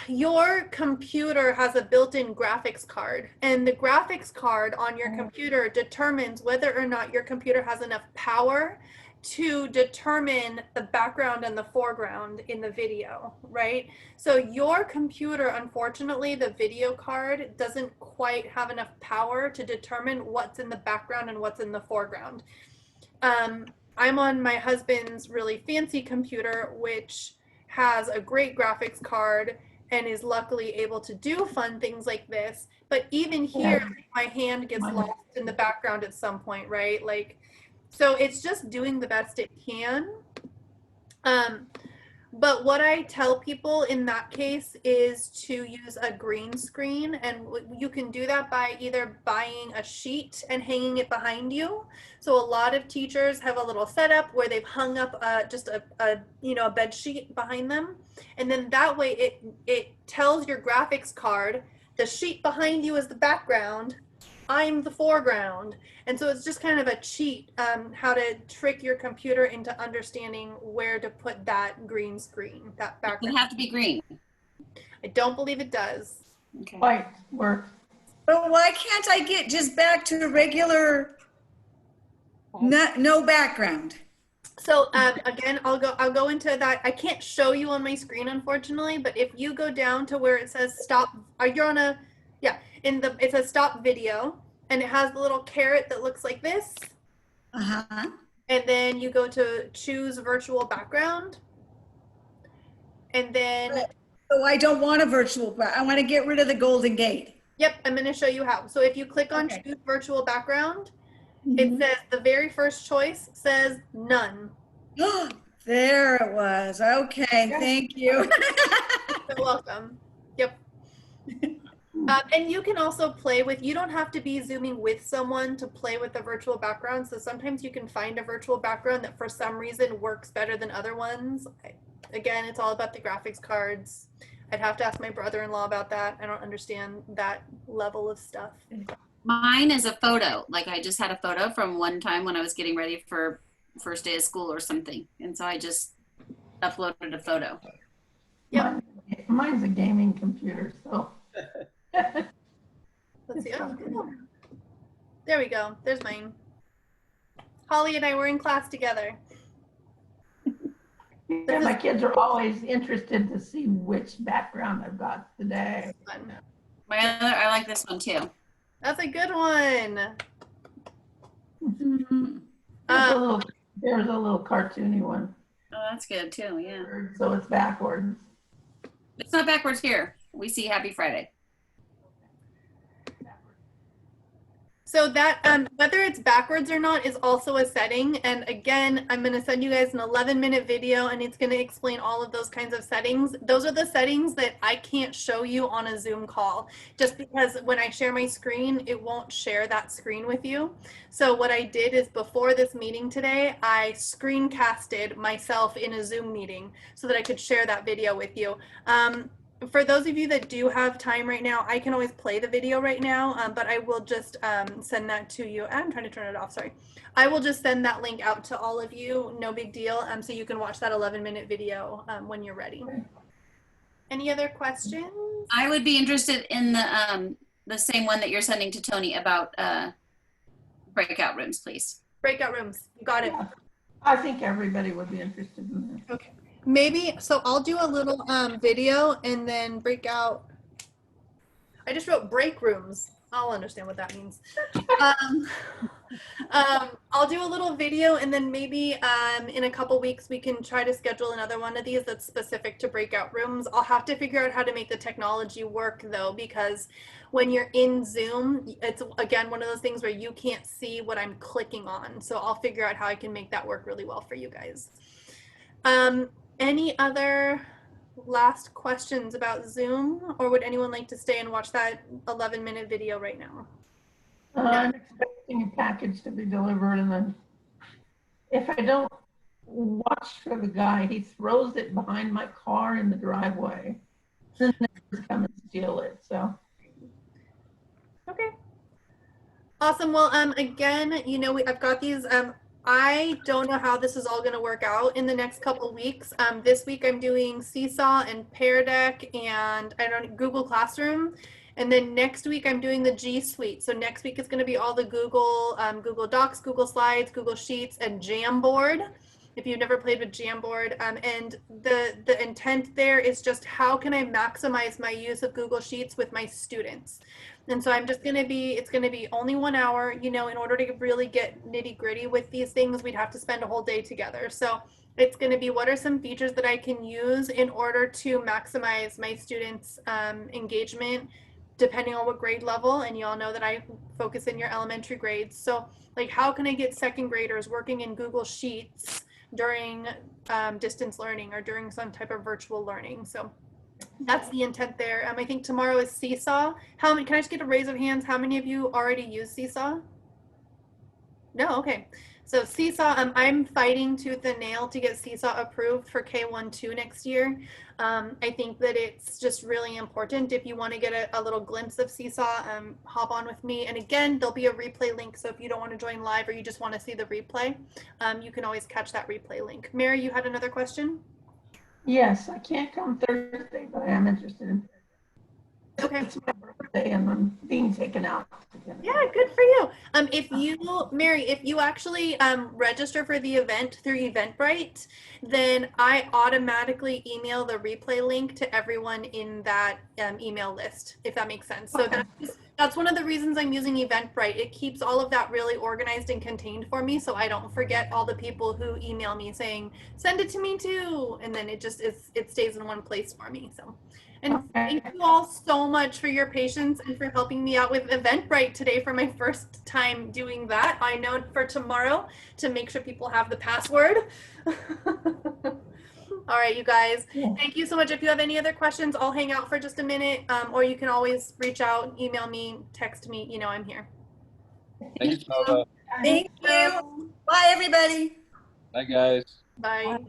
your computer has a built-in graphics card, and the graphics card on your computer determines whether or not your computer has enough power to determine the background and the foreground in the video, right? So your computer, unfortunately, the video card doesn't quite have enough power to determine what's in the background and what's in the foreground. I'm on my husband's really fancy computer, which has a great graphics card and is luckily able to do fun things like this. But even here, my hand gets lost in the background at some point, right? Like, So it's just doing the best it can. But what I tell people in that case is to use a green screen, and you can do that by either buying a sheet and hanging it behind you. So a lot of teachers have a little setup where they've hung up just a bed sheet behind them, and then that way it tells your graphics card the sheet behind you is the background, I'm the foreground. And so it's just kind of a cheat, how to trick your computer into understanding where to put that green screen, that Does it background. have to be green? I don't believe it does. Okay. White works. But why can't I get just back to the regular, no background? So again, I'll go into that. I can't show you on my screen, unfortunately, but if you go down to where it says stop, you're on a, yeah, it says stop video, and it has the little carrot that looks like this. Uh-huh. And then you go to choose virtual background. And then, So I don't want a virtual, I want to get rid of the Golden Gate. yep, I'm going to show you how. So if you click on Okay. choose virtual background, Mhm. it says the very first choice says none. There it was. Okay, thank you. You're welcome. Yep. And you can also play with, you don't have to be zooming with someone to play with the virtual background. So sometimes you can find a virtual background that for some reason works better than other ones. Again, it's all about the graphics cards. I'd have to ask my brother-in-law about that. I don't understand that level of stuff. Mine is a photo. Like I just had a photo from one time when I was getting ready for first day of school or something. And so I just uploaded a photo. Yep. Mine's a gaming computer, so. Let's see. Oh, cool. There we go. There's mine. Holly and I were in class together. Yeah, my kids are always interested to see which background I've got today. Fun. I like this one too. That's a good one. Mhm. There's a little cartoony one, Oh, that's good too. Yeah. so it's backwards. It's not backwards here. We see Happy Friday. So that whether it's backwards or not is also a setting. And again, I'm going to send you guys an 11-minute video, and it's going to explain all of those kinds of settings. Those are the settings that I can't show you on a Zoom call, just because when I share my screen, it won't share that screen with you. So what I did is before this meeting today, I screencasted myself in a Zoom meeting so that I could share that video with you. For those of you that do have time right now, I can always play the video right now, but I will just send that to you. I'm trying to turn it off, sorry. I will just send that link out to all of you, no big deal, so you can watch that 11-minute video when you're ready. Any other questions? I would be interested in the same one that you're sending to Tony about breakout rooms, please. Breakout rooms, you got it. Yeah. I think everybody would be interested in this. Okay. Maybe, so I'll do a little video and then break out. I just wrote break rooms. I'll understand what that means. I'll do a little video, and then maybe in a couple weeks we can try to schedule another one of these that's specific to breakout rooms. I'll have to figure out how to make the technology work though, because when you're in Zoom, it's again one of those things where you can't see what I'm clicking on. So I'll figure out how I can make that work really well for you guys. Any other last questions about Zoom, or would anyone like to stay and watch that 11-minute video right now? I'm expecting a package to be delivered, and then if I don't watch for the guy, he throws it behind my car in the driveway. Then neighbors come and steal it, so. Okay. Awesome. Well, again, you know, I've got these, I don't know how this is all going to work out in the next couple of weeks. This week I'm doing Seesaw and Pear Deck and Google Classroom. And then next week I'm doing the G Suite. So next week is going to be all the Google, Google Docs, Google Slides, Google Sheets, and Jamboard. If you've never played with Jamboard, and the intent there is just how can I maximize my use of Google Sheets with my students. And so I'm just going to be, it's going to be only 1 hour, you know, in order to really get nitty gritty with these things, we'd have to spend a whole day together. So it's going to be what are some features that I can use in order to maximize my students' engagement depending on what grade level, and you all know that I focus in your elementary grades. So like, how can I get second graders working in Google Sheets during distance learning or during some type of virtual learning? So that's the intent there. I think tomorrow is Seesaw. How many, can I just get a raise of hands? How many of you already use Seesaw? No, okay. So Seesaw, I'm fighting tooth and nail to get Seesaw approved for K1-2 next year. I think that it's just really important. If you want to get a little glimpse of Seesaw, hop on with me. And again, there'll be a replay link. So if you don't want to join live or you just want to see the replay, you can always catch that replay link. Mary, you had another question? Yes, I can't come Thursday, but I am interested in. Okay. It's my birthday and I'm being taken out. Yeah, good for you. If you, Mary, if you actually register for the event through Eventbrite, then I automatically email the replay link to everyone in that email list, if that makes sense. So that's one of the reasons I'm using Eventbrite. It keeps all of that really organized and contained for me, so I don't forget all the people who email me saying, send it to me too. And then it just it stays in one place for me. So. And thank you all so much for your patience and for helping me out with Eventbrite today for my first time doing that. I know for tomorrow to make sure people have the password. All right, you guys, thank you so much. If you have any other questions, I'll hang out for just a minute, or you can always reach out, email me, text me, you know, I'm here. Thanks, Nova. Thank you. Bye, everybody. Bye, guys. Bye.